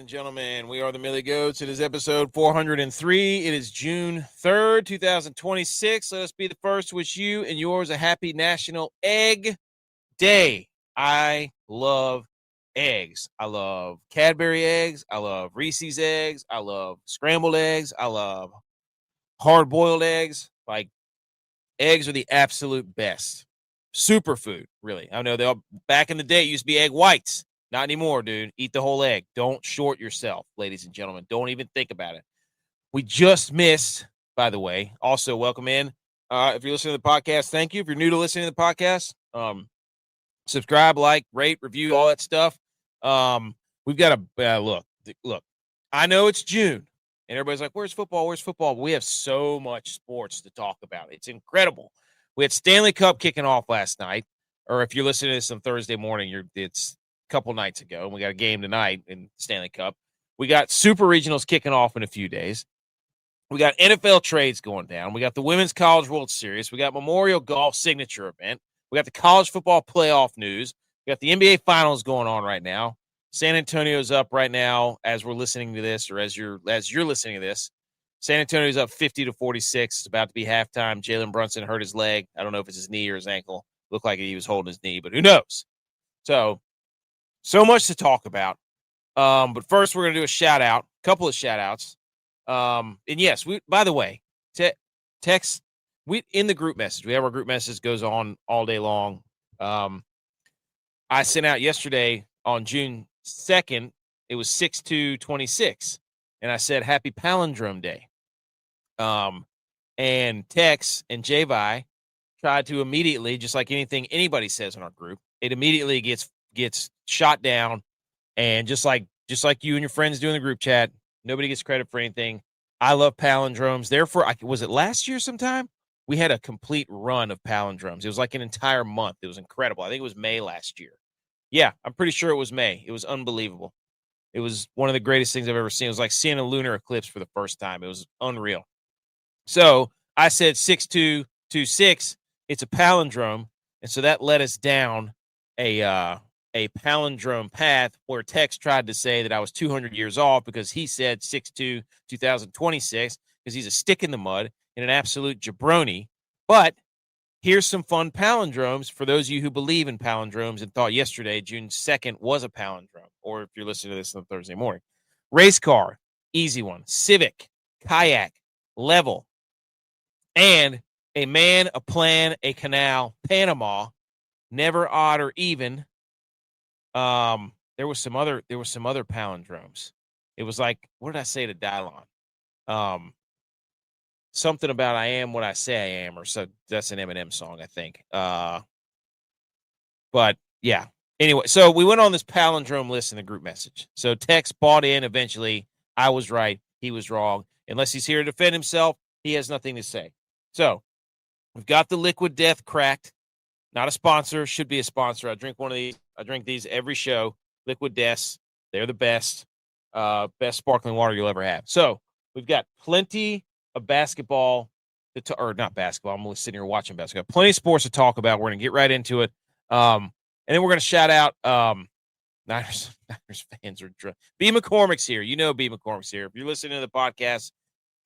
and gentlemen. We are the Millie Goats. It is episode 403. It is June 3rd, 2026. Let us be the first to wish you and yours a happy National Egg Day. I love eggs. I love Cadbury eggs. I love Reese's eggs. I love scrambled eggs. I love hard-boiled eggs. Like, eggs are the absolute best. Superfood, really. I know they all, back in the day, it used to be egg whites. Not anymore, dude. Eat the whole egg. Don't short yourself, ladies and gentlemen. Don't even think about it. We just missed, by the way, also welcome in. If you're listening to the podcast, thank you. If you're new to listening to the podcast, subscribe, like, rate, review, all that stuff. We've got a look. I know it's June, and everybody's like, "Where's football? Where's football?" But we have so much sports to talk about. It's incredible. We had Stanley Cup kicking off last night, or if you're listening to this on Thursday morning, it's couple nights ago, and we got a game tonight in Stanley Cup. We got Super Regionals kicking off in a few days. We got NFL trades going down. We got the Women's College World Series. We got Memorial Golf Signature Event. We got the College Football Playoff news. We got the NBA Finals going on right now. San Antonio's up right now as we're listening to this, or as you're listening to this. San Antonio's up 50-46. It's about to be halftime. Jalen Brunson hurt his leg. I don't know if it's his knee or his ankle. Looked like he was holding his knee, but who knows? So much to talk about. But first, we're going to do a couple of shout outs. And yes, by the way, text, in the group message, we have our group message goes on all day long. I sent out yesterday on June 2nd, it was 6/2/26, and I said, Happy Palindrome Day. And Tex and G.U.Y.S tried to immediately, just like anything anybody says in our group, it immediately gets shot down, and just like you and your friends do in the group chat, nobody gets credit for anything. I love palindromes. Therefore, was it last year sometime? We had a complete run of palindromes. It was like an entire month. It was incredible. I think it was May last year. Yeah, I'm pretty sure it was May. It was unbelievable. It was one of the greatest things I've ever seen. It was like seeing a lunar eclipse for the first time. It was unreal. So I said 6/2/26. It's a palindrome, and so that led us down a palindrome path where Tex tried to say that I was 200 years off because he said 6/2/2026 because he's a stick in the mud and an absolute jabroni. But here's some fun palindromes for those of you who believe in palindromes and thought yesterday, June 2nd, was a palindrome, or if you're listening to this on Thursday morning. Race car, easy one. Civic, kayak, level, and a man, a plan, a canal, Panama, never, odd, or even. There was some other palindromes. It was like, what did I say to Dylon? Something about I am what I say I am, or so. That's an Eminem song, I think. But yeah. Anyway, so we went on this palindrome list in the group message. So Tex bought in eventually. I was right. He was wrong. Unless he's here to defend himself, he has nothing to say. So we've got the Liquid Death cracked. Not a sponsor, should be a sponsor. I drink one of these. I drink these every show. Liquid Deaths. They're the best. Best sparkling water you'll ever have. So we've got plenty of basketball, or not basketball. I'm only sitting here watching basketball. Plenty of sports to talk about. We're going to get right into it. And then we're going to shout out Niners fans are drunk. B. McCormick's here. You know B. McCormick's here. If you're listening to the podcast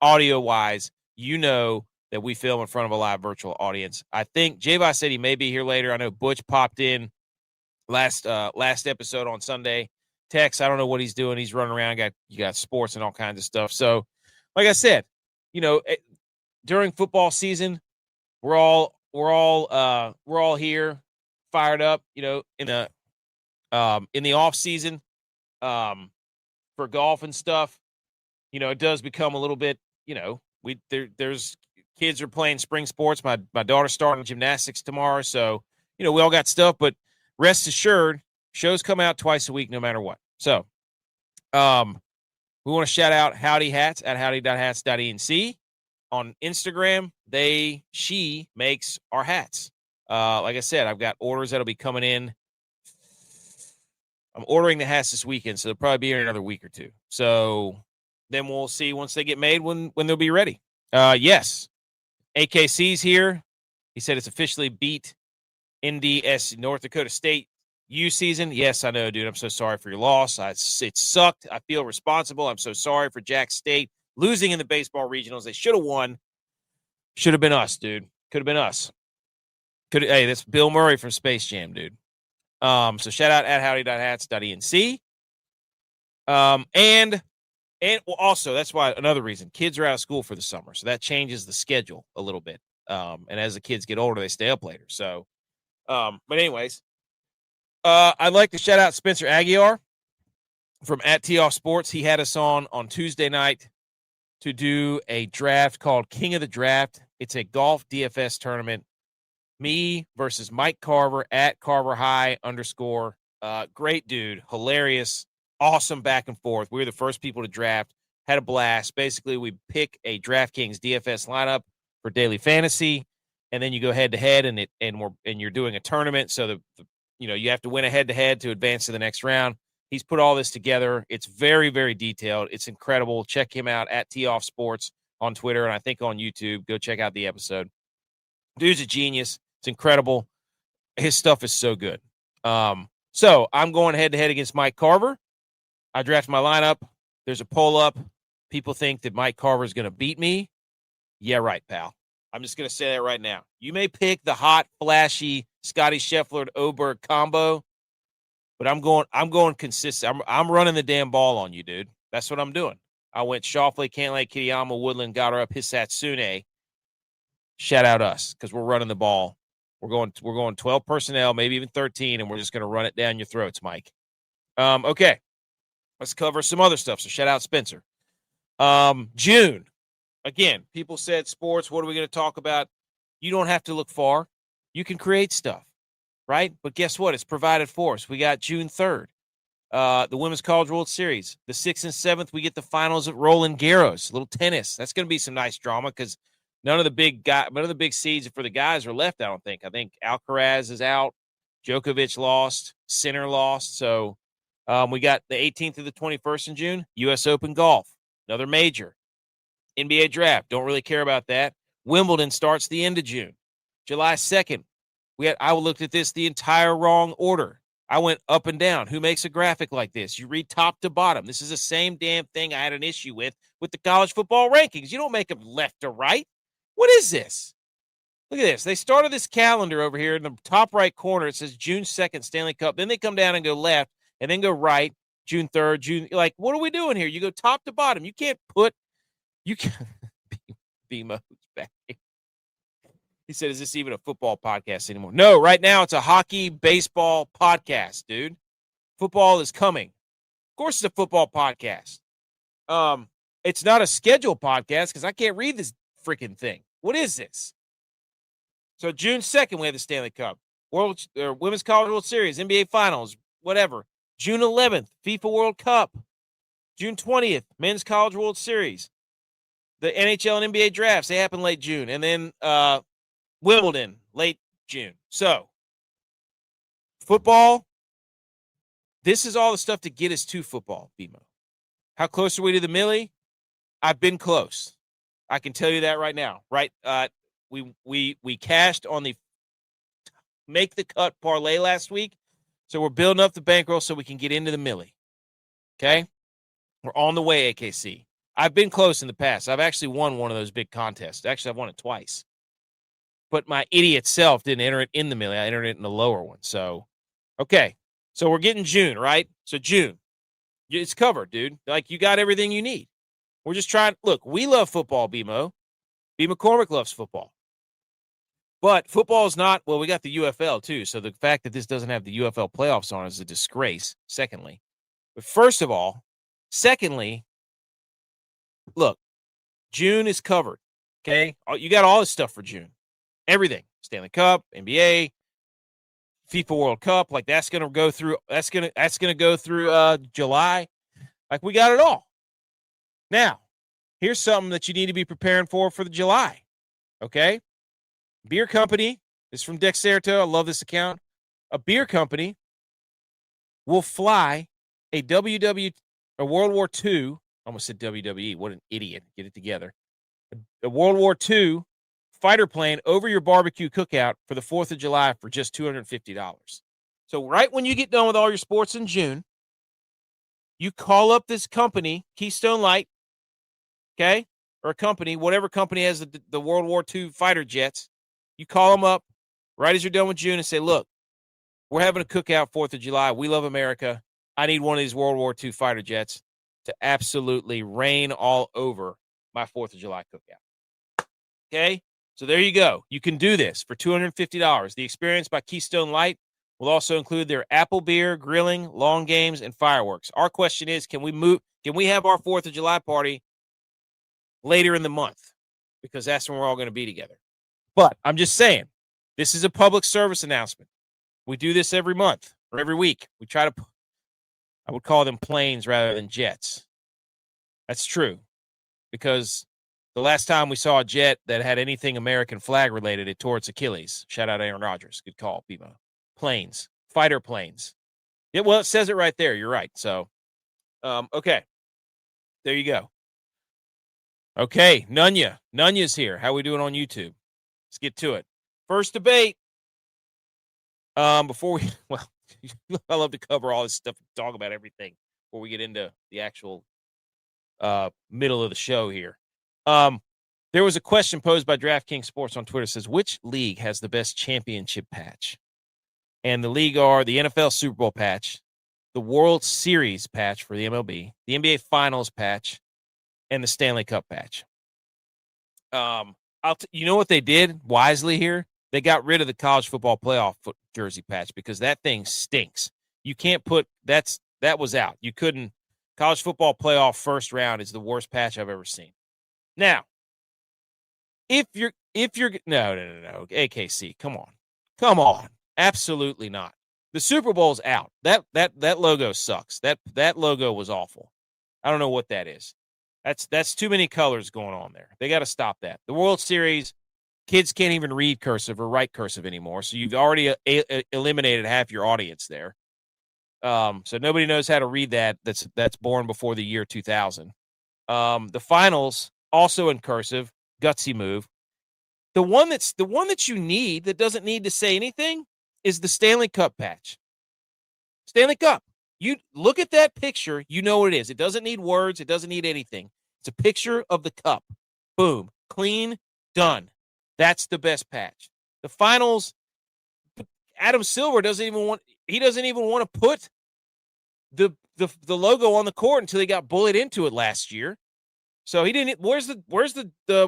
audio-wise, you know that we film in front of a live virtual audience. I think J-Vi said he may be here later. I know Butch popped in last episode on Sunday. Tex, I don't know what he's doing. He's running around. You got sports and all kinds of stuff. So, like I said, during football season, we're all here, fired up. In the off season, for golf and stuff. It does become a little bit. There's kids are playing spring sports. My daughter's starting gymnastics tomorrow, so we all got stuff. But rest assured, shows come out twice a week, no matter what. So, we want to shout out Howdy Hats at howdy.hats.enc on Instagram. She makes our hats. Like I said, I've got orders that'll be coming in. I'm ordering the hats this weekend, so they'll probably be here in another week or two. So then we'll see once they get made when they'll be ready. Yes, AKC's here. He said it's officially beat NDS North Dakota State U season. Yes, I know, dude. I'm so sorry for your loss. It sucked. I feel responsible. I'm so sorry for Jack State losing in the baseball regionals. They should have won. Should have been us, dude. Could have been us. Hey, that's Bill Murray from Space Jam, dude. So shout out at howdy.hats.enc. And well, also that's why another reason kids are out of school for the summer, so that changes the schedule a little bit. And as the kids get older, they stay up later. So, but anyways, I'd like to shout out Spencer Aguiar from at Tee Off Sports. He had us on Tuesday night to do a draft called King of the Draft. It's a golf DFS tournament. Me versus Mike Carver at Carver High _ great dude, hilarious, awesome back and forth. We were the first people to draft, had a blast. Basically, we pick a DraftKings DFS lineup for daily fantasy, and then you go head to head, and you're doing a tournament. So you have to win a head to head to advance to the next round. He's put all this together. It's very, very detailed. It's incredible. Check him out at Tee Off Sports on Twitter and I think on YouTube. Go check out the episode. Dude's a genius. It's incredible. His stuff is so good. So I'm going head-to-head against Mike Carver. I draft my lineup. There's a poll-up. People think that Mike Carver is going to beat me. Yeah, right, pal. I'm just going to say that right now. You may pick the hot, flashy Scotty Scheffler and Oberg combo, but I'm going consistent. I'm running the damn ball on you, dude. That's what I'm doing. I went Schauffele, Cantlay, Kitayama, Woodland, Goddard, Hisatsune. Shout out us because we're running the ball. We're going 12 personnel, maybe even 13, and we're just going to run it down your throats, Mike. Okay, let's cover some other stuff. So shout out Spencer. June. Again, people said sports. What are we going to talk about? You don't have to look far. You can create stuff, right? But guess what? It's provided for us. We got June 3rd, the Women's College World Series. The 6th and 7th, we get the finals at Roland Garros. A little tennis. That's going to be some nice drama because none of the big seeds for the guys are left, I don't think. I think Alcaraz is out. Djokovic lost. Sinner lost. So we got the 18th to the 21st in June, U.S. Open Golf, another major. NBA Draft, don't really care about that. Wimbledon starts the end of June. July 2nd, I looked at this the entire wrong order. I went up and down. Who makes a graphic like this? You read top to bottom. This is the same damn thing I had an issue with the college football rankings. You don't make them left to right. What is this? Look at this. They started this calendar over here in the top right corner. It says June 2nd, Stanley Cup. Then they come down and go left and then go right, June 3rd, June. Like, what are we doing here? You go top to bottom. You can't BMO's back. He said, is this even a football podcast anymore? No, right now it's a hockey, baseball podcast, dude. Football is coming. Of course it's a football podcast. It's not a scheduled podcast because I can't read this freaking thing. What is this? So June 2nd, we have the Stanley Cup, Women's College World Series, NBA Finals, whatever. June 11th, FIFA World Cup. June 20th, Men's College World Series. The NHL and NBA drafts, they happen late June. And then Wimbledon, late June. So, football, this is all the stuff to get us to football, BMO. How close are we to the Millie? I've been close. I can tell you that right now. Right? We cashed on the make the cut parlay last week. So we're building up the bankroll so we can get into the Millie. Okay? We're on the way, AKC. I've been close in the past. I've actually won one of those big contests. Actually, I've won it twice. But my idiot self didn't enter it in the Millie. I entered it in the lower one. So, okay. So we're getting June, right? So June. It's covered, dude. Like, you got everything you need. We're just trying. Look, we love football, BMO. B. McCormick loves football. But football is not, well, we got the UFL too. So the fact that this doesn't have the UFL playoffs on is a disgrace, secondly. But first of all, secondly, look, June is covered, okay? You got all this stuff for June. Everything. Stanley Cup, NBA, FIFA World Cup, like that's going to go through July. Like, we got it all. Now, here's something that you need to be preparing for the July, okay? Beer company, this is from Dexerto. I love this account. A beer company will fly a World War II, almost said WWE. What an idiot. Get it together. A World War II fighter plane over your barbecue cookout for the 4th of July for just $250. So right when you get done with all your sports in June, you call up this company, Keystone Light, okay, or a company, whatever company has the World War II fighter jets. You call them up right as you're done with June and say, look, we're having a cookout 4th of July. We love America. I need one of these World War II fighter jets to absolutely rain all over my 4th of July cookout. Okay? So there you go. You can do this for $250. The experience by Keystone Light will also include their apple beer, grilling, long games, and fireworks. Our question is, can we have our 4th of July party later in the month? Because that's when we're all going to be together. But I'm just saying, this is a public service announcement. We do this every month or every week. We try to, I would call them planes rather than jets. That's true. Because the last time we saw a jet that had anything American flag related, it tore its Achilles. Shout out Aaron Rodgers. Good call, Bimo. Planes, fighter planes. Yeah, well, it says it right there. You're right. So, okay. There you go. Okay, Nunya. Nunya's here. How we doing on YouTube? Let's get to it. First debate. Before we, well, I love to cover all this stuff, talk about everything before we get into the actual middle of the show here. There was a question posed by DraftKings Sports on Twitter. It says, which league has the best championship patch? And the league are the NFL Super Bowl patch, the World Series patch for the MLB, the NBA Finals patch, and the Stanley Cup patch. You know what they did wisely here? They got rid of the college football playoff jersey patch because that thing stinks. You can't put that was out. You couldn't. College football playoff first round is the worst patch I've ever seen. Now, if you're no, AKC, come on, absolutely not. The Super Bowl's out. That logo sucks. That logo was awful. I don't know what that is. That's too many colors going on there. They got to stop that. The World Series, kids can't even read cursive or write cursive anymore. So you've already eliminated half your audience there. So nobody knows how to read that. That's born before the year 2000. The finals also in cursive, gutsy move. The one that you need that doesn't need to say anything is the Stanley Cup patch. Stanley Cup. You look at that picture, you know what it is. It doesn't need words. It doesn't need anything. It's a picture of the cup. Boom. Clean. Done. That's the best patch. The finals, Adam Silver doesn't even want to put the logo on the court until he got bullied into it last year. So he didn't. Where's the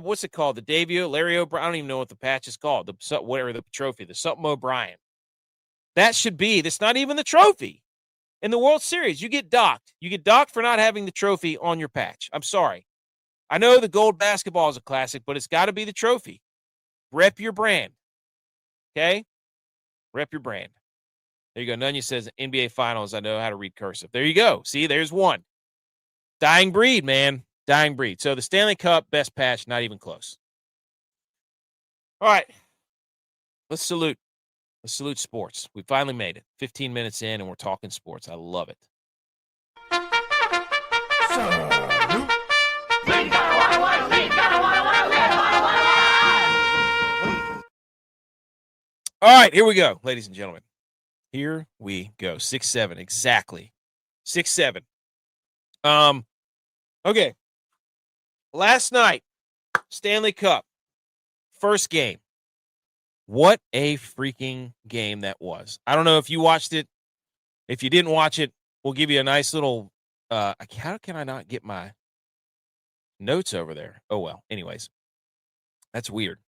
what's it called? The Davio, Larry O'Brien. I don't even know what the patch is called. The trophy, the something O'Brien. That should be. That's not even the trophy. In the World Series, you get docked. You get docked for not having the trophy on your patch. I'm sorry. I know the gold basketball is a classic, but it's got to be the trophy. Rep your brand. Okay? Rep your brand. There you go. Nunya says, NBA Finals, I know how to read cursive. There you go. See, there's one. Dying breed, man. Dying breed. So the Stanley Cup, best patch, not even close. All right. Let's salute. Let's salute sports. We finally made it. 15 minutes in, and we're talking sports. I love it. All right, here we go, ladies and gentlemen. Here we go. 6-7, exactly. 6-7. Okay. Last night, Stanley Cup, first game. What a freaking game that was. I don't know if you watched it. If you didn't watch it, we'll give you a nice little how can I not get my notes over there? Oh well. Anyways. That's weird.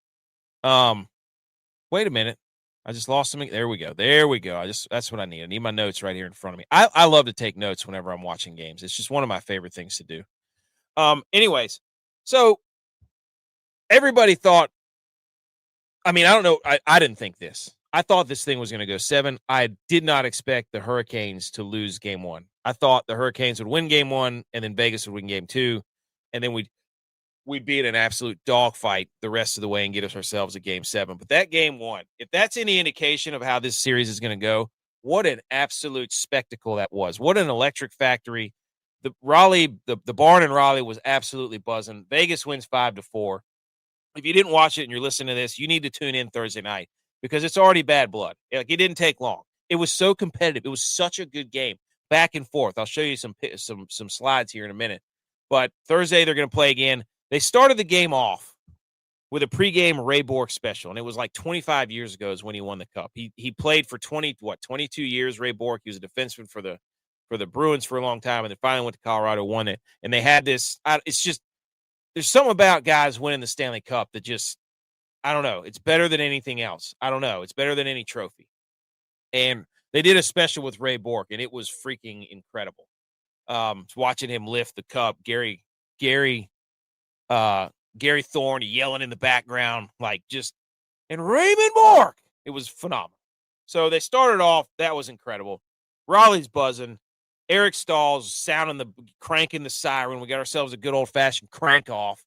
Wait a minute. I just lost something. There we go. That's what I need. I need my notes right here in front of me. I love to take notes whenever I'm watching games. It's just one of my favorite things to do. Anyways, so everybody thought, I mean, I don't know. I didn't think this. I thought this thing was going to go 7. I did not expect the Hurricanes to lose game 1. I thought the Hurricanes would win game 1, and then Vegas would win game 2, and then we'd be in an absolute dogfight the rest of the way and get ourselves a game 7. But that game 1, if that's any indication of how this series is going to go, what an absolute spectacle that was. What an electric factory. The barn in Raleigh was absolutely buzzing. Vegas wins 5-4. If you didn't watch it and you're listening to this, you need to tune in Thursday night because it's already bad blood. Like, it didn't take long. it was so competitive. It was such a good game, back and forth. I'll show you some slides here in a minute. But Thursday they're going to play again. They started the game off with a pregame Ray Bork special, and it was like 25 years ago is when he won the Cup. He played for 22 years. Ray Bork. He was a defenseman for the Bruins for a long time, and then finally went to Colorado, won it. And they had this. It's just there's something about guys winning the Stanley Cup that just I don't know. It's better than anything else. I don't know. It's better than any trophy. And they did a special with Ray Bork, and it was freaking incredible. Watching him lift the cup, Gary Thorne yelling in the background, and Raymond Bork. It was phenomenal. So they started off. That was incredible. Raleigh's buzzing. Eric Stahl's cranking the siren. We got ourselves a good old-fashioned crank off.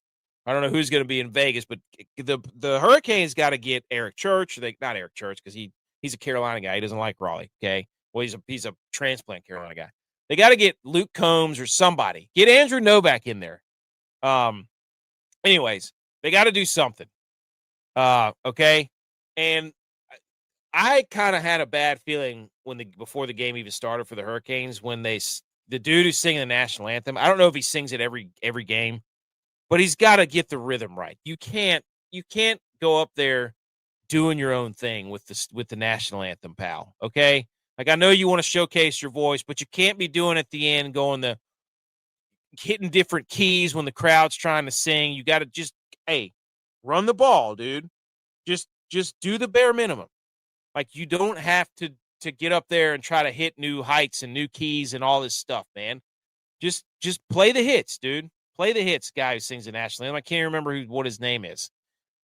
I don't know who's going to be in Vegas, but the Hurricanes got to get Eric Church. Not Eric Church because he's a Carolina guy. He doesn't like Raleigh. Okay, well he's a transplant Carolina guy. They got to get Luke Combs or somebody. Get Andrew Novak in there. Anyways, they got to do something. Okay, and I kind of had a bad feeling before the game even started for the Hurricanes when the dude who's singing the national anthem. I don't know if he sings it every game. But he's got to get the rhythm right. You can't go up there doing your own thing with the national anthem, pal. Okay? Like I know you want to showcase your voice, but you can't be doing at the end hitting different keys when the crowd's trying to sing. You got to just run the ball, dude. Just do the bare minimum. Like you don't have to get up there and try to hit new heights and new keys and all this stuff, man. Just play the hits, dude. Play the hits, guy who sings the national anthem. I can't remember what his name is.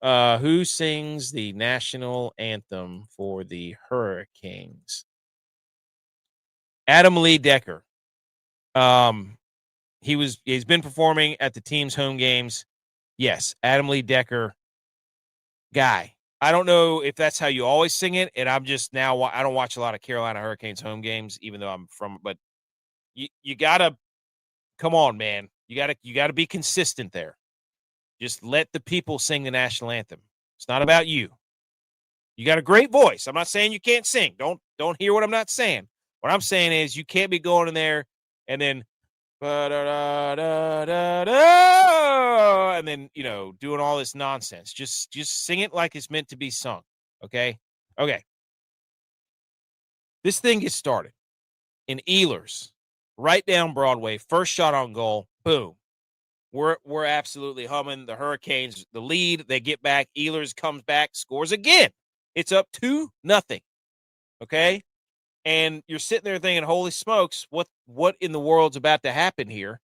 Who sings the national anthem for the Hurricanes? Adam Lee Decker. He's been performing at the team's home games. Yes, Adam Lee Decker. Guy. I don't know if that's how you always sing it, and I'm just now I don't watch a lot of Carolina Hurricanes home games, even though I'm from. But you gotta come on, man. You gotta be consistent there. Just let the people sing the national anthem. It's not about you. You got a great voice. I'm not saying you can't sing. Don't hear what I'm not saying. What I'm saying is you can't be going in there and then and then doing all this nonsense. Just sing it like it's meant to be sung. Okay. This thing gets started in Ehlers, right down Broadway. First shot on goal. Boom. We're absolutely humming. The Hurricanes, the lead, they get back. Ehlers comes back, scores again. It's up 2-0. Okay? And you're sitting there thinking, holy smokes, what in the world's about to happen here?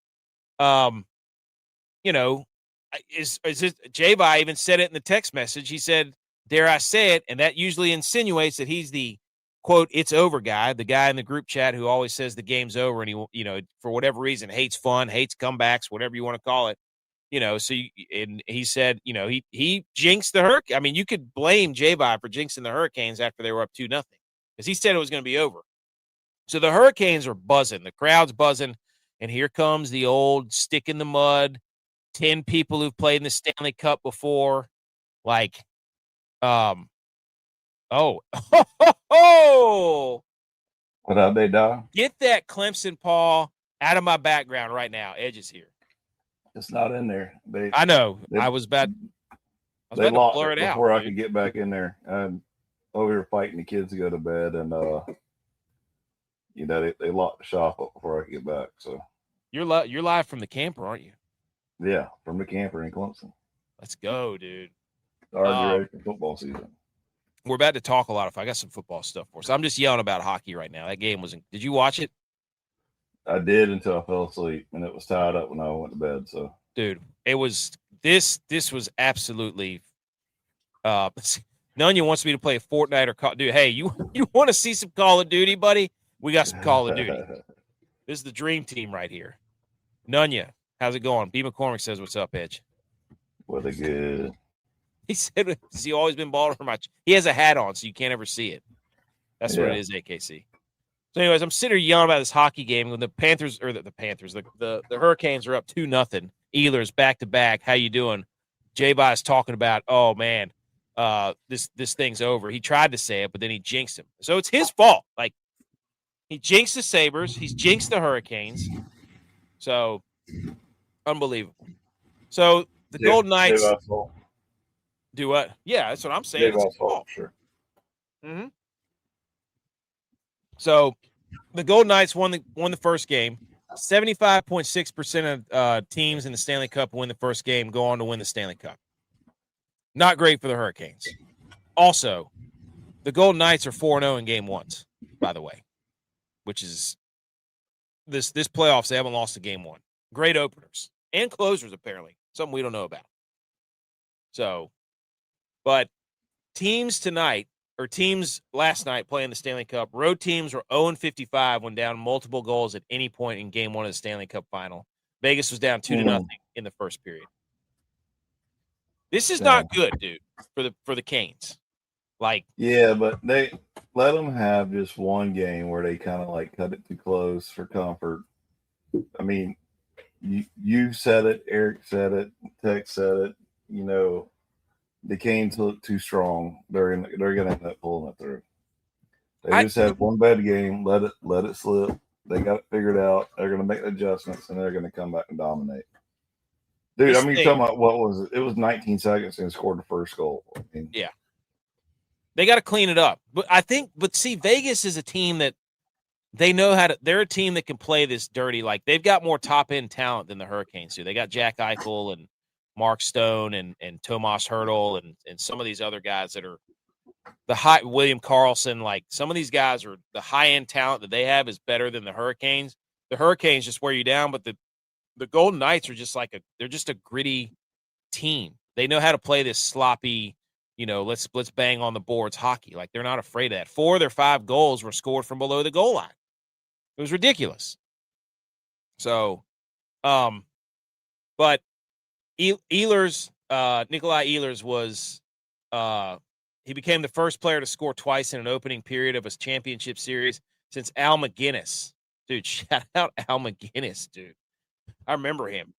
Is this J.V. even said it in the text message. He said, dare I say it, and that usually insinuates that he's the quote, it's over guy, the guy in the group chat who always says the game's over and he, for whatever reason, hates fun, hates comebacks, whatever you want to call it. And he said, he jinxed the Hurricanes. I mean, you could blame J.V. for jinxing the Hurricanes after they were up 2-0 because he said it was going to be over. So the Hurricanes are buzzing. The crowd's buzzing. And here comes the old stick in the mud, 10 people who've played in the Stanley Cup before. Oh. What up, they dog? Get that Clemson paw out of my background right now. Edge is here. It's not in there. I know. I was about to blur it out before I could get back in there. I'm over here fighting the kids to go to bed, and they locked the shop up before I could get back. So you're live from the camper, aren't you? Yeah, from the camper in Clemson. Let's go, dude. Already ready for football season. We're about to talk a lot. I got some football stuff for us. I'm just yelling about hockey right now. That game did you watch it? I did until I fell asleep, and it was tied up when I went to bed. So, dude, it was this was absolutely. Nunya wants me to play Fortnite or Call. Dude, hey, you want to see some Call of Duty, buddy? We got some Call of Duty. This is the dream team right here. Nunya, how's it going? B. McCormick says, "What's up, Edge?" What a good. He said, has he always been bald or much? He has a hat on, so you can't ever see it. That's what it is, AKC. So, anyways, I'm sitting here yelling about this hockey game when the Panthers, or the Panthers, the Hurricanes are up 2-0. Ehlers back-to-back. How you doing? J-Bot is talking about, oh, man, this thing's over. He tried to say it, but then he jinxed him. So it's his fault. Like, he jinxed the Sabres. He's jinxed the Hurricanes. So, unbelievable. So, the Golden Knights do what? Yeah, that's what I'm saying. It's his fault. Sure. Mm-hmm. So, the Golden Knights won the first game. 75.6% of teams in the Stanley Cup win the first game, go on to win the Stanley Cup. Not great for the Hurricanes. Also, the Golden Knights are 4-0 in game ones, by the way, which is this playoffs, they haven't lost a game one. Great openers and closers, apparently. Something we don't know about. So, but teams last night playing the Stanley Cup, road teams were 0-55 when down multiple goals at any point in game one of the Stanley Cup Final. Vegas was down 2-0 in the first period. This is not good, dude, for the Canes. Like, yeah, but they let them have just one game where they kind of like cut it too close for comfort. I mean, you said it, Eric said it, Tex said it. You know, the Canes look too strong. They're going to end up pulling it through. They just had one bad game. Let it slip. They got it figured out. They're going to make the adjustments, and they're going to come back and dominate. Dude, I mean, you're talking about what was it? It was 19 seconds and scored the first goal. I mean, yeah. They got to clean it up. But see, Vegas is a team that they know how to – they're a team that can play this dirty. Like, they've got more top-end talent than the Hurricanes do. They got Jack Eichel and Mark Stone and Tomas Hertl and some of these other guys that are the high – William Karlsson. Like, some of these guys are – the high-end talent that they have is better than the Hurricanes. The Hurricanes just wear you down, but the Golden Knights are just they're just a gritty team. They know how to play this sloppy, let's bang on the boards hockey. Like, they're not afraid of that. 4 of their 5 goals were scored from below the goal line. It was ridiculous. So, but Ehlers, Nikolai Ehlers was, he became the first player to score twice in an opening period of a championship series since Al McGinnis. Dude, shout out Al McGinnis, dude. I remember him.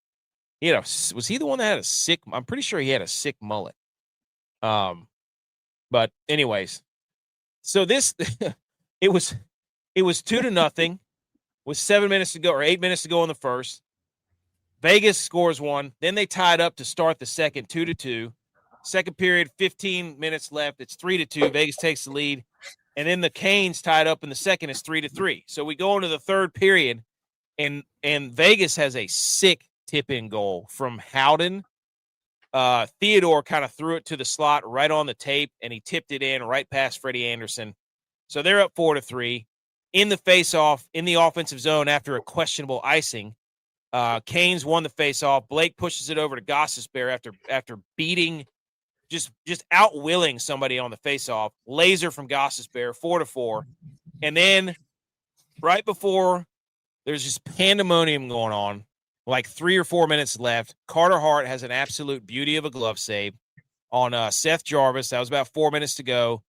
Was he the one that had a sick? I'm pretty sure he had a sick mullet. But anyways, so this it was 2-0 with 7 minutes to go or 8 minutes to go in the first. Vegas scores one. Then they tied up to start the second, 2-2. Second period, 15 minutes left. It's 3-2. Vegas takes the lead. And then the Canes tied up in the second. It's 3-3. So we go into the third period, and Vegas has a sick tip-in goal from Howden. Theodore kind of threw it to the slot right on the tape, and he tipped it in right past Freddie Anderson. So they're up 4-3. In the face-off, in the offensive zone after a questionable icing, Canes won the face-off. Blake pushes it over to Gossesbear after beating, just outwilling somebody on the face-off. Laser from Gossesbear, 4-4. And then right before there's just pandemonium going on, like 3 or 4 minutes left, Carter Hart has an absolute beauty of a glove save on Seth Jarvis. That was about 4 minutes to go.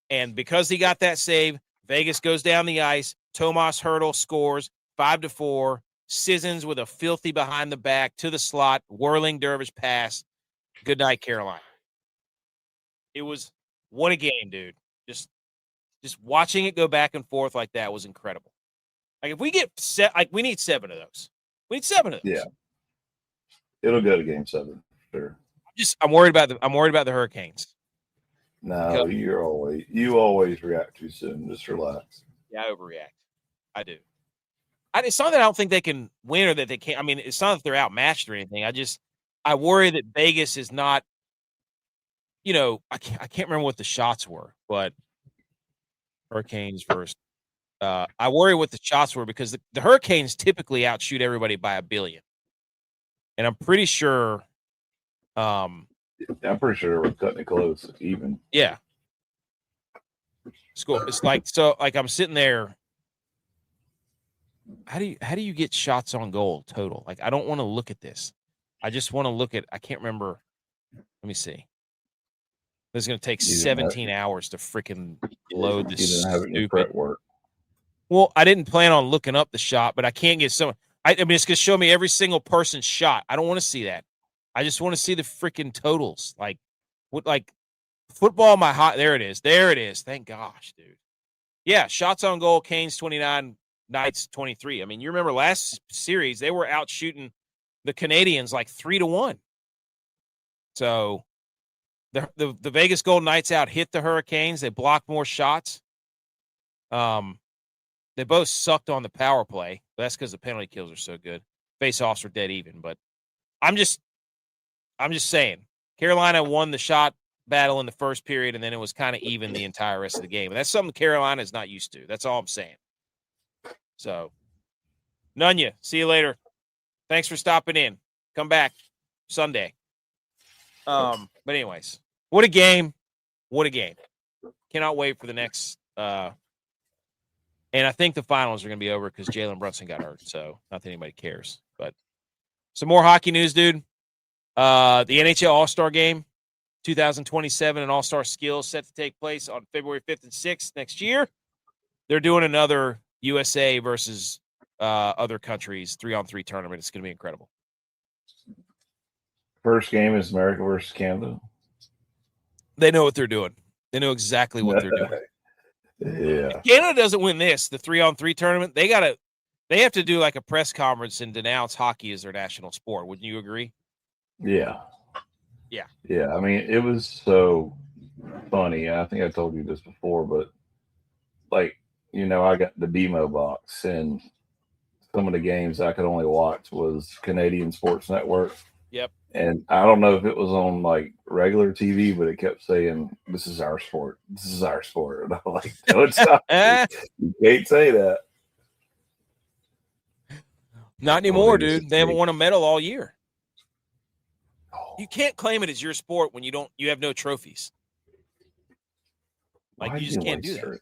And because he got that save, Vegas goes down the ice. Tomas Hertl scores 5-4. Sissons with a filthy behind the back to the slot, whirling dervish pass. Good night, Carolina. It was what a game, dude. Just watching it go back and forth like that was incredible. Like, if we get we need 7 of those. We need 7 of those. Yeah, it'll go to game 7, sure. I'm worried about the Hurricanes. No, you always react too soon. Just relax. Yeah, I overreact. I do. It's not that I don't think they can win or that they can't. I mean, it's not that they're outmatched or anything. I worry that Vegas is not. I can't remember what the shots were, but Hurricanes versus. I worry what the shots were because the Hurricanes typically outshoot everybody by 1 billion, and I'm pretty sure. I'm pretty sure we're cutting it close, even. Yeah. Score. It's like I'm sitting there. How do you get shots on goal total? Like, I don't want to look at this. I just want to look at. I can't remember. Let me see. This is going to take 17 hours to freaking load this. You didn't have any prep work. Well, I didn't plan on looking up the shot, but I can't get someone. I mean, it's going to show me every single person's shot. I don't want to see that. I just want to see the freaking totals. Like, what? Like, Football, my hot. There it is. There it is. Thank gosh, dude. Yeah, shots on goal, Canes 29, Knights 23. I mean, you remember last series, they were out shooting the Canadians like 3-1. So the Vegas Golden Knights out hit the Hurricanes. They blocked more shots. They both sucked on the power play. That's because the penalty kills are so good. Face-offs are dead even. But I'm just saying, Carolina won the shot battle in the first period, and then it was kind of even the entire rest of the game. And that's something Carolina is not used to. That's all I'm saying. So, Nunya, see you later. Thanks for stopping in. Come back Sunday. But anyways, what a game. What a game. Cannot wait for the next and I think the finals are going to be over because Jalen Brunson got hurt. So, not that anybody cares. But some more hockey news, dude. The NHL All-Star Game 2027 and All-Star Skills set to take place on February 5th and 6th next year. They're doing another USA versus other countries 3-on-3 tournament. It's going to be incredible. First game is America versus Canada. They know what they're doing. They know exactly what they're doing. Yeah. If Canada doesn't win this, the 3-on-3 tournament, they have to do like a press conference and denounce hockey as their national sport. Wouldn't you agree? Yeah. Yeah. Yeah. I mean, it was so funny. I think I told you this before, but like, I got the BMO box, and some of the games I could only watch was Canadian Sports Network. Yep. And I don't know if it was on like regular TV, but it kept saying, "This is our sport. This is our sport." And I'm like, "No, it's not. You can't say that." Not anymore, dude. They haven't won a medal all year. You can't claim it as your sport when you have no trophies. Like, you just can't do that.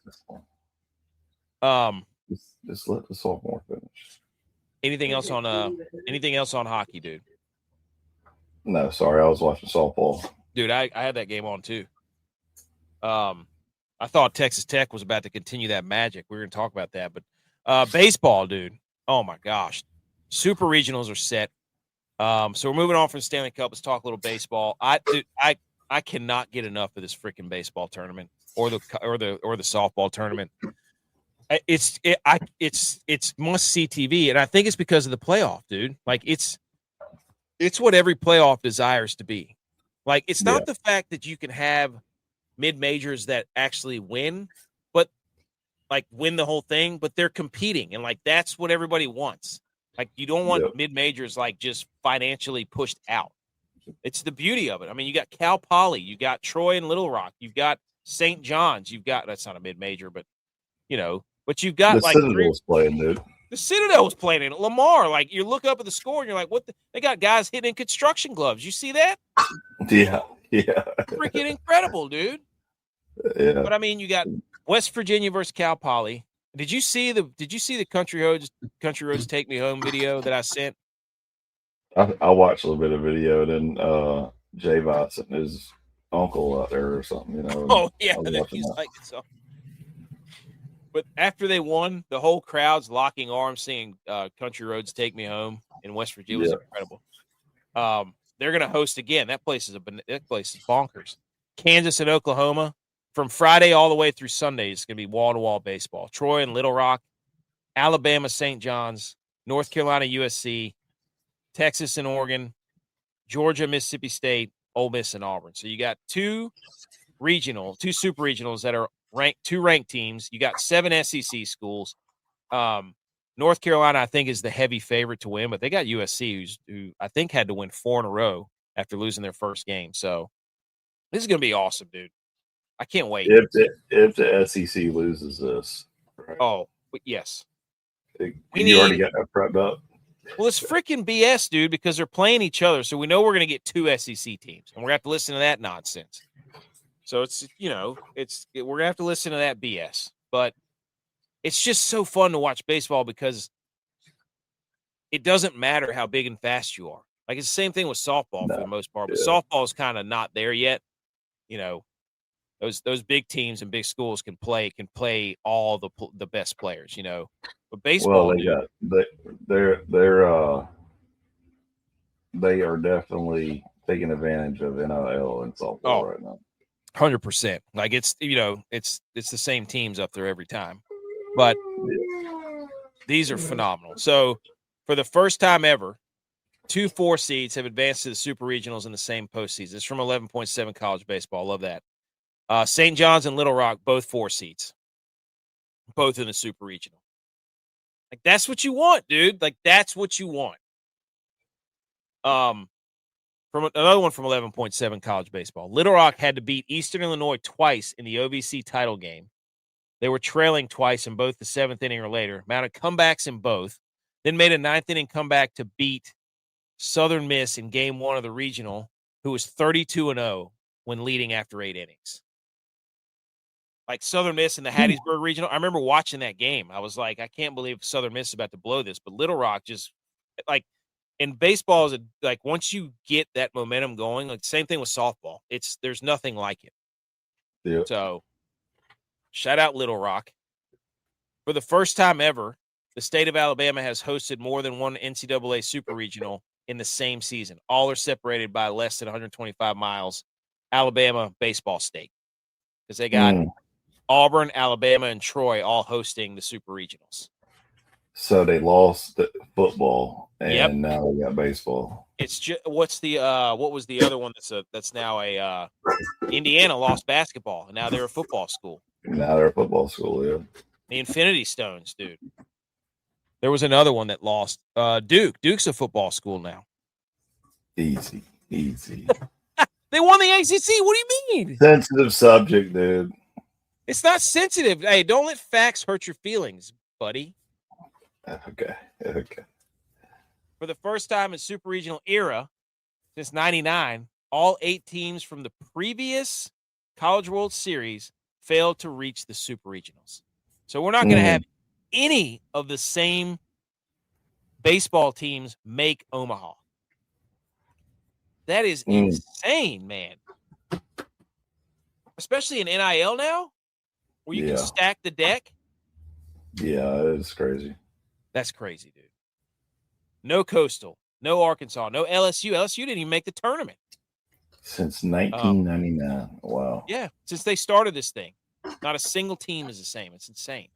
Just let the sophomore finish. Anything else on hockey, dude? No, sorry, I was watching softball. Dude, I had that game on too. I thought Texas Tech was about to continue that magic. We were going to talk about that, but baseball, dude. Oh my gosh, super regionals are set. So we're moving on from Stanley Cup. Let's talk a little baseball. I cannot get enough of this freaking baseball tournament or the softball tournament. It's must see TV, and I think it's because of the playoff, dude. Like it's what every playoff desires to be. Like, it's not the fact that you can have mid majors that actually win, but like win the whole thing, but they're competing, and like that's what everybody wants. Like, you don't want mid majors like just financially pushed out. It's the beauty of it. I mean, you got Cal Poly, you got Troy and Little Rock, you've got St. John's, you've got, that's not a mid major, but but you've got the Citadel's playing, dude. The Citadel was playing in it. Lamar, like, you look up at the score and you're like, what? They got guys hitting in construction gloves. You see that? Yeah. Freaking incredible, dude. Yeah. But I mean, you got West Virginia versus Cal Poly. Did you see the Country Roads Take Me Home video that I sent? I watched a little bit of video, and then G.U.Y.S and his uncle out there or something, Oh yeah, he's like so. But after they won, the whole crowd's locking arms singing Country Roads Take Me Home in West Virginia. It was incredible. They're going to host again. That place is bonkers. Kansas and Oklahoma. From Friday all the way through Sunday, it's going to be wall-to-wall baseball. Troy and Little Rock, Alabama, St. John's, North Carolina, USC, Texas and Oregon, Georgia, Mississippi State, Ole Miss, and Auburn. So you got two super regionals that are two ranked teams. You got 7 SEC schools. North Carolina, I think, is the heavy favorite to win, but they got USC, who I think had to win 4 in a row after losing their first game. So this is going to be awesome, dude. I can't wait. If the SEC loses this. Right? Oh, yes. You already got that prepped up? Well, it's freaking BS, dude, because they're playing each other. So we know we're going to get 2 SEC teams, and we're going to have to listen to that nonsense. So it's, we're going to have to listen to that BS. But it's just so fun to watch baseball because it doesn't matter how big and fast you are. Like, it's the same thing with softball for the most part. But softball is kind of not there yet. Those big teams and big schools can play all the best players, But baseball, they are definitely taking advantage of NIL and softball right now. 100%. Like it's the same teams up there every time, but these are phenomenal. So for the first time ever, 2 4 seeds have advanced to the Super Regionals in the same postseason. It's from 11.7 college baseball. Love that. St. John's and Little Rock, both 4 seeds, both in the Super Regional. Like, that's what you want, dude. Like, that's what you want. From another one from 11.7 college baseball. Little Rock had to beat Eastern Illinois twice in the OVC title game. They were trailing twice in both the 7th inning or later, mounted comebacks in both, then made a 9th inning comeback to beat Southern Miss in game 1 of the regional, who was 32-0 when leading after 8 innings. Like Southern Miss in the Hattiesburg regional. I remember watching that game. I was like, I can't believe Southern Miss is about to blow this. But Little Rock just, like, in baseball, is like once you get that momentum going, like same thing with softball. There's nothing like it. Yeah. So shout out Little Rock. For the first time ever, the state of Alabama has hosted more than one NCAA Super Regional in the same season. All are separated by less than 125 miles. Alabama, baseball state. Because they got Auburn, Alabama, and Troy all hosting the Super Regionals. So they lost the football, and now they got baseball. It's just what was the other one that's now a Indiana lost basketball, and now they're a football school. Now they're a football school, yeah. The Infinity Stones, dude. There was another one that lost. Duke. Duke's a football school now. Easy. They won the ACC. What do you mean? Sensitive subject, dude. It's not sensitive. Hey, don't let facts hurt your feelings, buddy. Okay. For the first time in Super Regional era since '99, all 8 teams from the previous College World Series failed to reach the Super Regionals. So we're not going to have any of the same baseball teams make Omaha. That is insane, man. Especially in NIL now, where you can stack the deck. Yeah, it is crazy. That's crazy, dude. No Coastal, no Arkansas, no LSU. LSU didn't even make the tournament. Since 1999. Wow. Yeah, since they started this thing. Not a single team is the same. It's insane.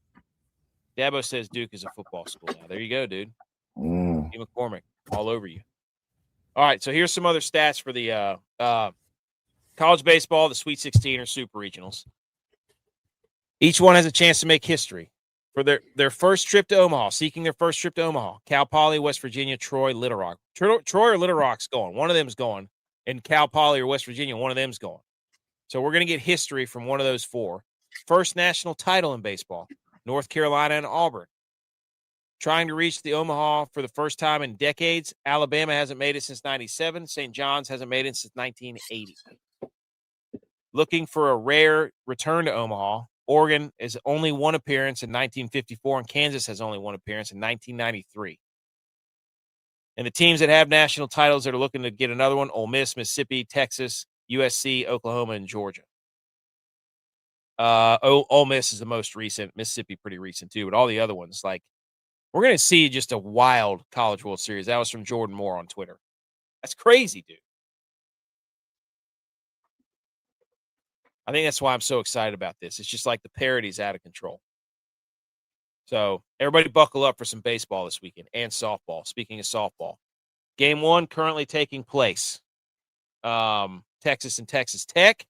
Dabo says Duke is a football school now. There you go, dude. Steve McCormick, all over you. All right, so here's some other stats for the college baseball, the Sweet 16 or Super Regionals. Each one has a chance to make history. For their first trip to Omaha, seeking their first trip to Omaha, Cal Poly, West Virginia, Troy, Little Rock. Troy or Little Rock's going. One of them's going. And Cal Poly or West Virginia, one of them's going. So we're going to get history from one of those 4. First national title in baseball, North Carolina and Auburn. Trying to reach the Omaha for the first time in decades. Alabama hasn't made it since 97. St. John's hasn't made it since 1980. Looking for a rare return to Omaha, Oregon is only 1 appearance in 1954, and Kansas has only 1 appearance in 1993. And the teams that have national titles that are looking to get another one, Ole Miss, Mississippi, Texas, USC, Oklahoma, and Georgia. Ole Miss is the most recent. Mississippi pretty recent too, but all the other ones, like, we're going to see just a wild College World Series. That was from Jordan Moore on Twitter. That's crazy, dude. I think that's why I'm so excited about this. It's just like the parity's out of control. So everybody buckle up for some baseball this weekend and softball. Speaking of softball, game 1 currently taking place. Texas and Texas Tech.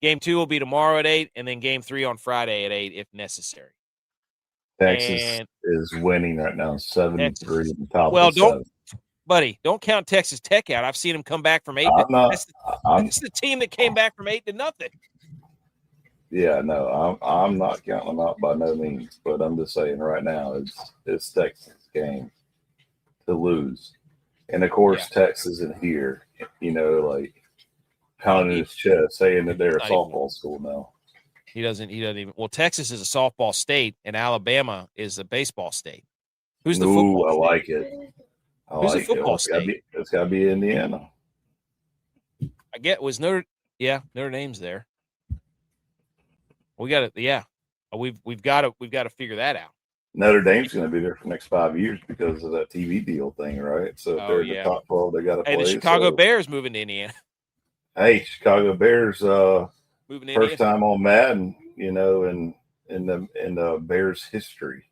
Game 2 will be tomorrow at 8, and then game 3 on Friday at 8 if necessary. Texas is winning right now, 7-3 in the top of the 7. Buddy, don't count Texas Tech out. I've seen them come back from 8. That's the team that came back from 8-0. Yeah, no, I'm not counting them out by no means, but I'm just saying right now it's Texas' game to lose. And of course, Texas isn't here, like pounding his chest saying that they're a softball school now. He doesn't even. Well, Texas is a softball state, and Alabama is a baseball state. Who's the football state? I like it. Who's the football state? It's got to be Indiana. I get was Notre Dame's there. We got it. Yeah, we've got to figure that out. Notre Dame's going to be there for the next 5 years because of that TV deal thing, right? So if they're in the top 12, they got to play. Hey, the Chicago Bears moving to Indiana. Hey, Chicago Bears moving First India. time on Madden, in the Bears history.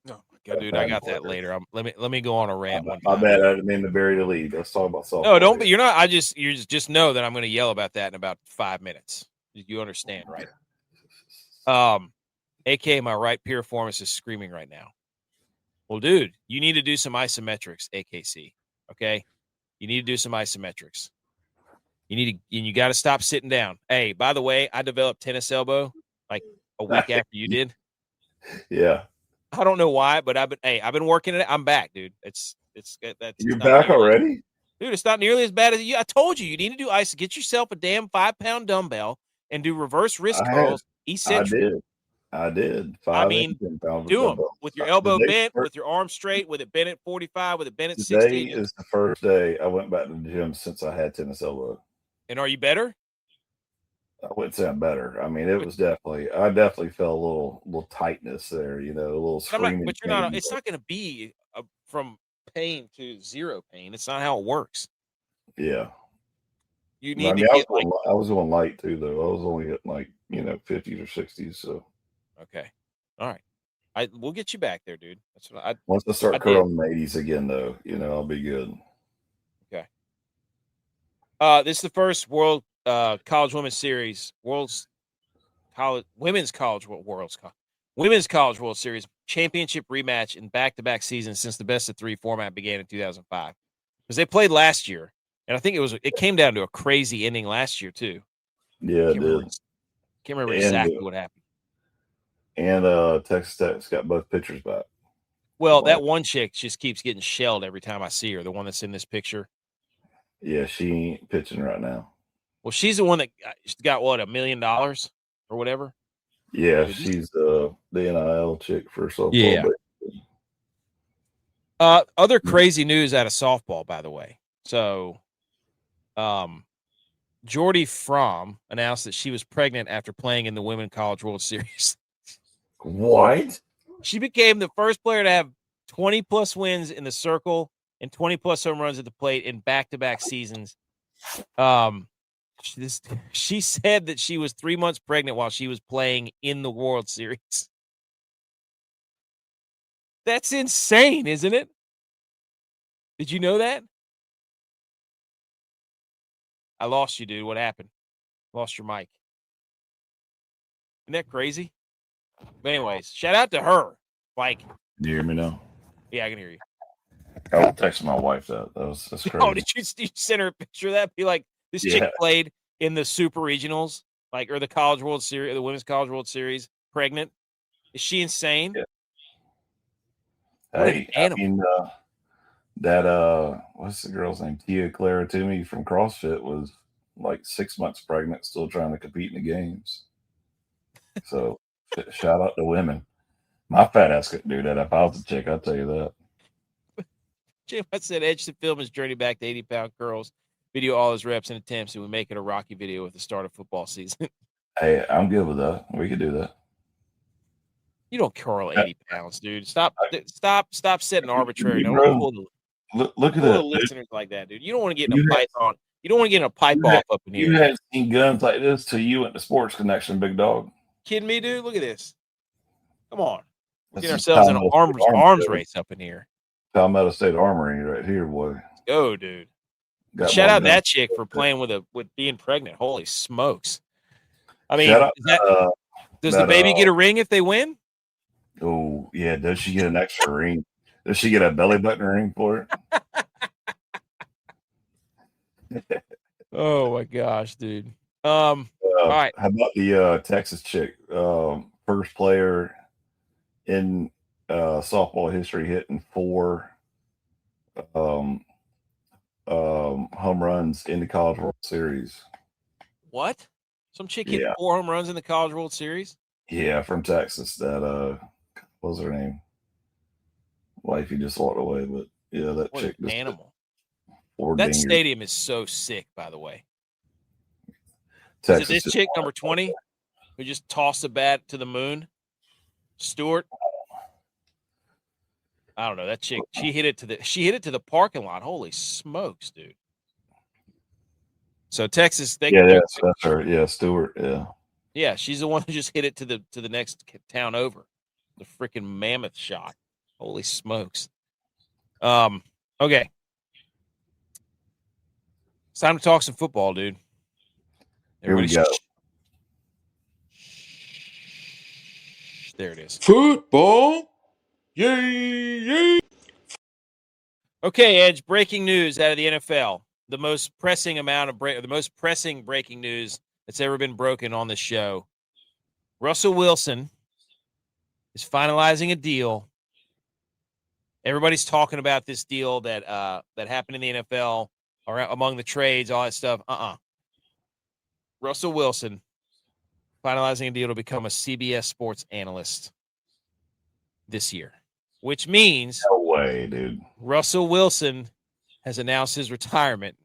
Oh my god, dude! I got that later. Let me go on a rant one My time. bad. I didn't mean to bury the lead. Let's talk about softball. No, don't be. You're not. You just know that I'm going to yell about that in about 5 minutes. You understand, right? AK, my right piriformis is screaming right now. Well, dude, you need to do some isometrics, AKC. Okay, you need to do some isometrics. You got to stop sitting down. Hey, by the way, I developed tennis elbow like a week after you did. Yeah. I don't know why, but I've been working it. I'm back, dude. You're back already? Dude, it's not nearly as bad as you. I told you need to do ice. Get yourself a damn 5-pound dumbbell and do reverse wrist curls. Eccentric. I did. I mean, do them with your elbow bent, with your arm straight, with it bent at 45, with it bent at 60. Today is the first day I went back to the gym since I had tennis elbow. And are you better? I wouldn't say I'm better. I mean, I definitely felt a little tightness there, a little screaming. But you're not. It's not going to be from pain to zero pain. It's not how it works. Yeah. You need to get I was going light too, though. I was only hitting 50s or 60s. So. Okay. All right. We'll get you back there, dude. That's what once I start curling the 80s again, though, I'll be good. Okay. This is the first World College Women's Series, Women's College World Series championship rematch in back-to-back seasons since the best-of-3 format began in 2005. Because they played last year, and I think it came down to a crazy ending last year too. Yeah, it did. Can't remember exactly what happened. And Texas Tech's got both pitchers back. Well, that one chick just keeps getting shelled every time I see her. The one that's in this picture. Yeah, she ain't pitching right now. Well, she's the one that got what, $1 million or whatever. Yeah, she's the NIL chick for softball. Yeah. Other crazy news out of softball, by the way. So, Jordy Fromm announced that she was pregnant after playing in the Women's College World Series. What? She became the first player to have 20-plus wins in the circle and 20-plus home runs at the plate in back-to-back seasons. She said that she was 3 months pregnant while she was playing in the World Series. That's insane, isn't it? Did you know that? I lost you, dude. What happened? Lost your mic. Isn't that crazy? But anyways, shout out to her. Like, do you hear me now? Yeah, I can hear you. I'll text my wife that. That's crazy. Oh, did you send her a picture of that? Be like, this chick played in the Super Regionals, or the College World Series, the Women's College World Series, pregnant. Is she insane? Yeah. Hey, I mean, what's the girl's name? Tia Clara Toomey from CrossFit was 6 months pregnant, still trying to compete in the games. So, shout out to women. My fat ass couldn't do that if I was a chick, I'll tell you that. Jim, I said Edge to film his journey back to 80-pound curls, video all his reps and attempts, and we make it a Rocky video at the start of football season. Hey, I'm good with that. We could do that. You don't curl 80 pounds, dude. Stop setting arbitrary. Look at that, listeners like that, dude. You don't want to get in a pipe on. You don't want to get in a pipe off up in here. You hadn't seen guns like this till you went to Sports Connection, big dog. Kidding me, dude? Look at this. Come on. We're getting ourselves in an arms race up in here. Palmetto State Armory right here, boy. Let's go, dude. Shout out that chick for playing with being pregnant. Holy smokes. I mean, does the baby get a ring if they win? Oh, yeah. Does she get an extra ring? Does she get a belly button ring for it? Oh, my gosh, dude. All right. How about the Texas chick? First player in softball history hitting 4 home runs in the College World Series. What? Some chick hit 4 home runs in the College World Series? Yeah, from Texas. That what was her name? Wifey just walked away, but yeah, that what chick. An animal. That stadium is so sick, by the way. Texas, is it this chick, number 20, who just tossed the bat to the moon? Stewart? I don't know. That chick, she hit it to the parking lot. Holy smokes, dude. So Texas, that's her. Yeah, Stewart. Yeah. Yeah, she's the one who just hit it to the next town over. The freaking mammoth shot. Holy smokes. Okay. It's time to talk some football, dude. Here we go. There it is. Football. Yay. Okay, Edge, breaking news out of the NFL. The most pressing breaking news that's ever been broken on this show. Russell Wilson is finalizing a deal. Everybody's talking about this deal that happened in the NFL or among the trades, all that stuff. Russell Wilson finalizing a deal to become a CBS Sports analyst this year, which means No way, dude. Russell Wilson has announced his retirement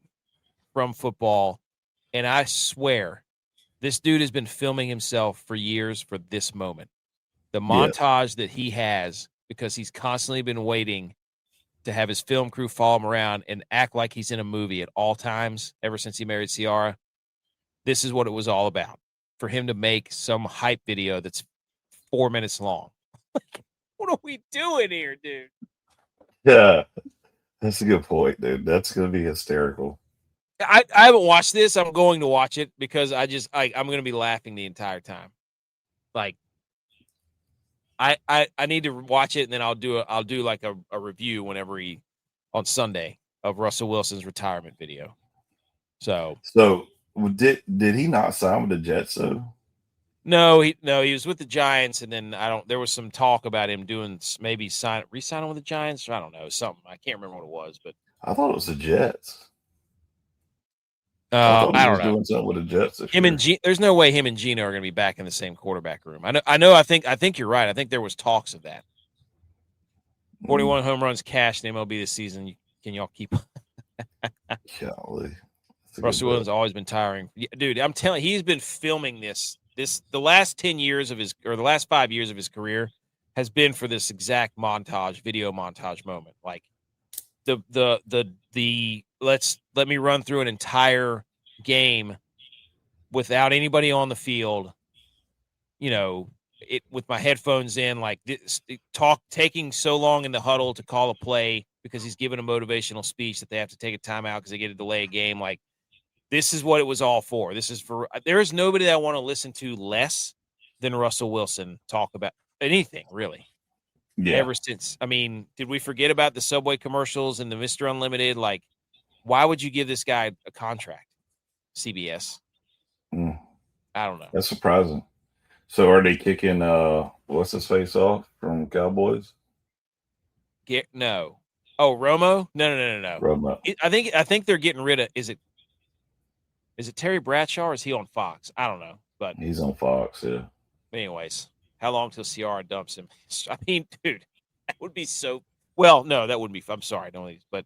from football, and I swear this dude has been filming himself for years for this moment. The montage that he has, because he's constantly been waiting to have his film crew follow him around and act like he's in a movie at all times ever since he married Ciara. This is what it was all about, for him to make some hype video that's 4 minutes long. What are we doing here, dude? Yeah, that's a good point, dude. That's going to be hysterical. I haven't watched this. I'm going to watch it because I'm going to be laughing the entire time. Like, I need to watch it, and then I'll do like a review whenever on Sunday of Russell Wilson's retirement video. So did he not sign with the Jets though? No, he was with the Giants, and then there was some talk about him doing maybe re-signing with the Giants. Or I don't know, something. I can't remember what it was, but I thought it was the Jets. I don't know. Doing something with the Jets. There's no way him and Gino are going to be back in the same quarterback room. I think you're right. I think there was talks of that. 41 home runs cashed in MLB this season. Can y'all keep? Golly. Russell Wilson's always been tiring, dude. I'm telling you, he's been filming this the last 10 years of the last 5 years of his career has been for this exact video montage moment. Like let me run through an entire game without anybody on the field, with my headphones in, like this, taking so long in the huddle to call a play because he's giving a motivational speech that they have to take a timeout because they get to delay a game. Like, this is what it was all for. There is nobody that I want to listen to less than Russell Wilson talk about anything, really. Yeah. Ever since, did we forget about the Subway commercials and the Mr. Unlimited? Like, why would you give this guy a contract? CBS. I don't know. That's surprising. So are they kicking what's his face off from Cowboys? No. Oh, Romo? No. Romo. I think they're getting rid of. Is it Terry Bradshaw or is he on Fox? I don't know, but he's on Fox. Yeah. Anyways, how long till Ciara dumps him? Dude, that would be so. Well, no, that wouldn't be. I'm sorry, but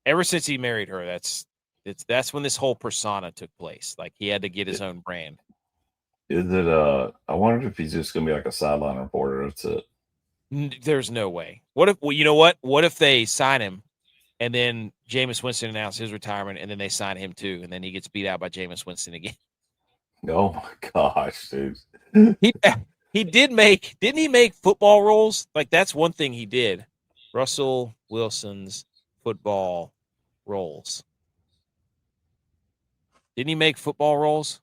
ever since he married her, that's when this whole persona took place. Like, he had to get his own brand. Is it? I wonder if he's just gonna be like a sideline reporter. That's it. There's no way. What if? Well, you know what? What if they sign him, and then Jameis Winston announced his retirement, and then they sign him too, and then he gets beat out by Jameis Winston again? Oh my gosh, dude! Didn't he make football roles? Like, that's one thing he did. Russell Wilson's football roles. Didn't he make football rolls?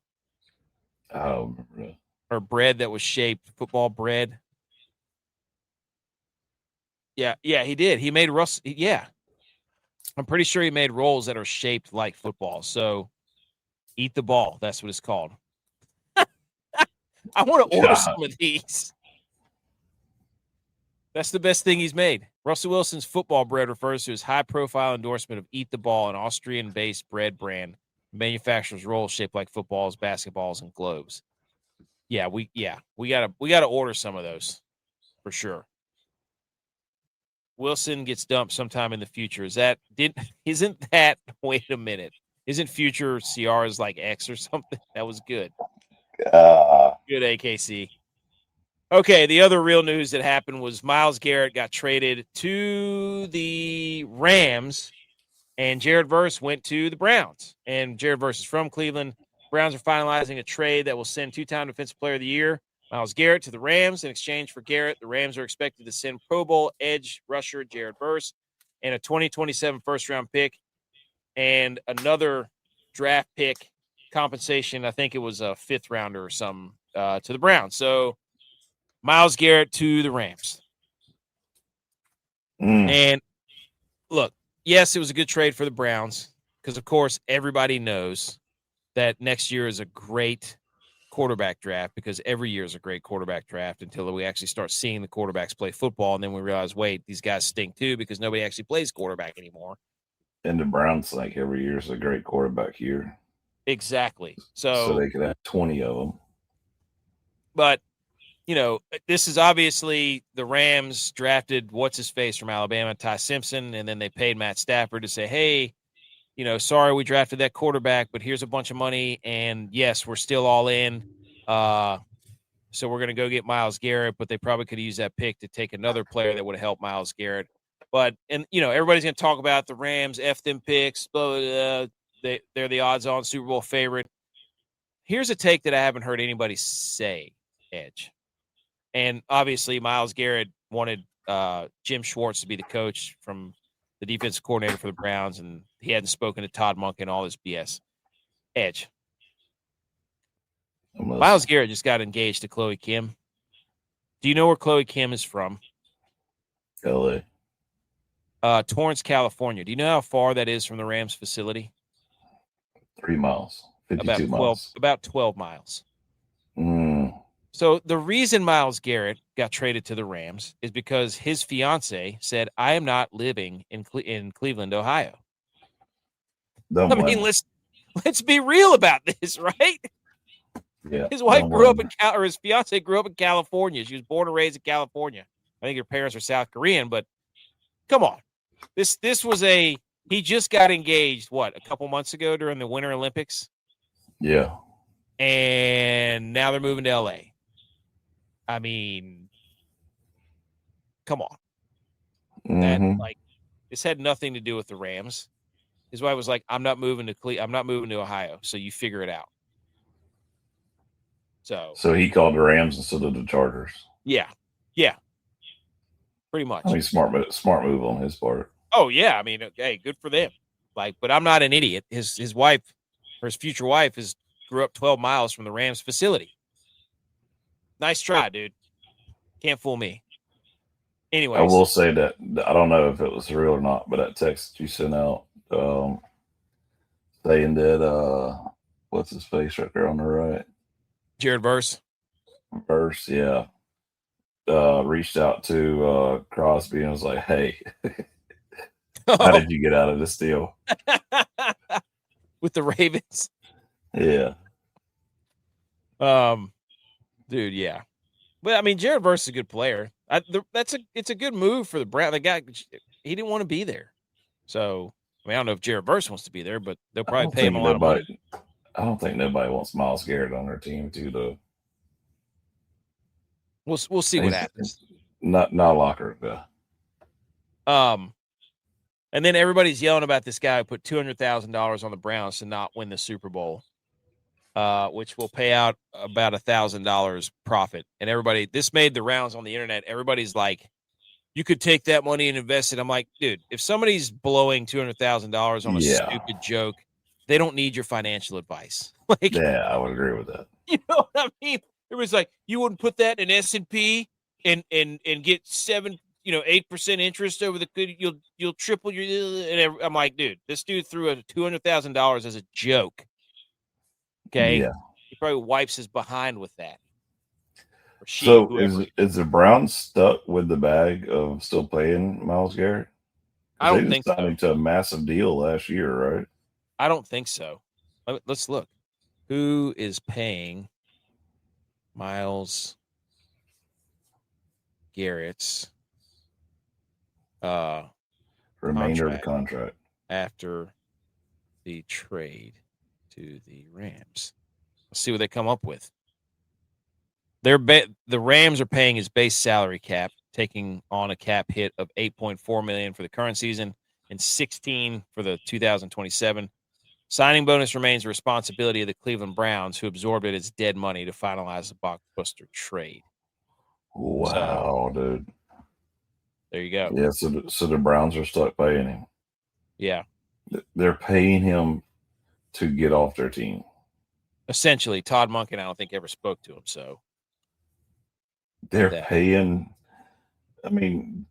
I don't remember. Or bread that was shaped, football bread. Yeah, he did. He made yeah. I'm pretty sure he made rolls that are shaped like football. So, eat the ball. That's what it's called. I want to order some of these. That's the best thing he's made. Russell Wilson's football bread refers to his high-profile endorsement of Eat the Ball, an Austrian-based bread brand. Manufactures rolls shaped like footballs, basketballs, and globes. Yeah, we gotta order some of those for sure. Wilson gets dumped sometime in the future. Isn't that? Wait a minute. Isn't future Ciara's like X or something? That was good. Good AKC. Okay, the other real news that happened was Myles Garrett got traded to the Rams, and Jared Verse went to the Browns. And Jared Verse is from Cleveland. Browns are finalizing a trade that will send two-time Defensive Player of the Year Myles Garrett to the Rams. In exchange for Garrett, the Rams are expected to send Pro Bowl edge rusher Jared Verse and a 2027 first-round pick and another draft pick compensation. I think it was a fifth-rounder or something to the Browns. So Myles Garrett to the Rams. And look, yes, it was a good trade for the Browns because, of course, everybody knows that next year is a great quarterback draft because every year is a great quarterback draft until we actually start seeing the quarterbacks play football. And then we realize, wait, these guys stink too because nobody actually plays quarterback anymore. And the Browns think every year is a great quarterback year. Exactly. So they could have 20 of them. But, you know, this is obviously the Rams drafted what's-his-face from Alabama, Ty Simpson, and then they paid Matt Stafford to say, hey, you know, sorry we drafted that quarterback, but here's a bunch of money, and yes, we're still all in. So we're going to go get Myles Garrett, but they probably could have used that pick to take another player that would have helped Myles Garrett. But, and you know, everybody's going to talk about the Rams, F them picks, blah, blah, blah. They're the odds-on Super Bowl favorite. Here's a take that I haven't heard anybody say, Edge. And obviously, Myles Garrett wanted Jim Schwartz to be the coach from the defensive coordinator for the Browns, and he hadn't spoken to Todd Monk and all this BS. Edge. Myles Garrett just got engaged to Chloe Kim. Do you know where Chloe Kim is from? LA. Torrance, California. Do you know how far that is from the Rams facility? 3 miles. 52 miles. About 12 miles. So the reason Myles Garrett got traded to the Rams is because his fiance said, I am not living in Cleveland, Ohio. I mean, let's be real about this, right? Yeah. His wife grew up his fiance grew up in California. She was born and raised in California. I think her parents are South Korean, but come on. This was he just got engaged, a couple months ago during the Winter Olympics? Yeah. And now they're moving to LA. I mean, come on. This had nothing to do with the Rams. His wife was like, I'm not moving to Ohio, so you figure it out. So he called the Rams instead of the Chargers. Yeah. Pretty much. I mean, smart move on his part. Oh yeah, I mean, hey, good for them. But I'm not an idiot. His wife, or his future wife, grew up 12 miles from the Rams facility. Nice try, dude. Can't fool me. Anyways. I will say that I don't know if it was real or not, but that text you sent out saying that what's his face right there on the right? Jared Verse, yeah. Reached out to Crosby and was like, hey, how did you get out of this deal? With the Ravens? Yeah. Dude, yeah. But I mean, Jared Verse is a good player. It's a good move for the Browns. The guy, he didn't want to be there. So, I mean, I don't know if Jared Verse wants to be there, but they'll probably pay him a lot of money. I don't think nobody wants Myles Garrett on their team, too, though. We'll see what happens. Not a locker guy. And then everybody's yelling about this guy who put $200,000 on the Browns to not win the Super Bowl, which will pay out about $1,000 profit. And this made the rounds on the internet. Everybody's like, you could take that money and invest it. I'm like, dude, if somebody's blowing $200,000 on a stupid joke, they don't need your financial advice. Yeah, I would agree with that. You know what I mean? It was like, you wouldn't put that in S&P and get 8% interest over you'll triple your. And I'm like, dude, this dude threw a $200,000 as a joke. Okay, yeah. He probably wipes his behind with that. So is the Browns stuck with the bag of still paying Myles Garrett? I don't think so. Signed him to a massive deal last year, right? I don't think so. Let's look. Who is paying Myles Garrett's remainder of the contract after the trade to the Rams? Let's see what they come up with. The Rams are paying his base salary cap, taking on a cap hit of $8.4 million for the current season and $16 for the 2027. Signing bonus remains a responsibility of the Cleveland Browns, who absorbed it as dead money to finalize the blockbuster trade. Wow, dude. There you go. Yeah, so the Browns are stuck paying him. Yeah. They're paying him to get off their team. Essentially, Todd Monken, I don't think, ever spoke to him. So they're paying. I mean,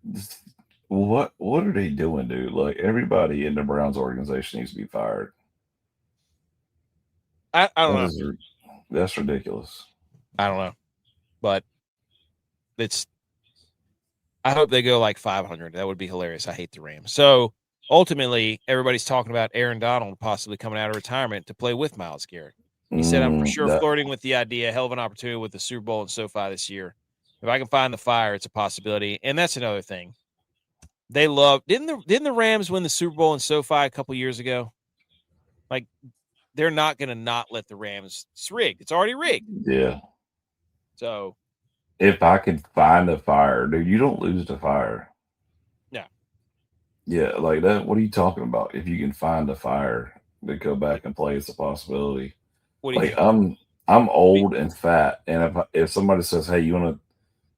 what are they doing, dude? Like, everybody in the Browns organization needs to be fired. I don't know. That's ridiculous. I don't know. But I hope they go like 500. That would be hilarious. I hate the Rams. So ultimately, everybody's talking about Aaron Donald possibly coming out of retirement to play with Myles Garrett. He said, I'm for sure flirting with the idea. Hell of an opportunity with the Super Bowl and SoFi this year. If I can find the fire, it's a possibility. And that's another thing. They love didn't the Rams win the Super Bowl in SoFi a couple years ago? Like, they're not going to not let the Rams. It's rigged. It's already rigged. Yeah. So if I could find a fire, dude, you don't lose the fire. No. Yeah, like that. What are you talking about? If you can find a fire to go back and play, it's a possibility. What do you think? I'm old and fat, and if somebody says, "Hey, you want to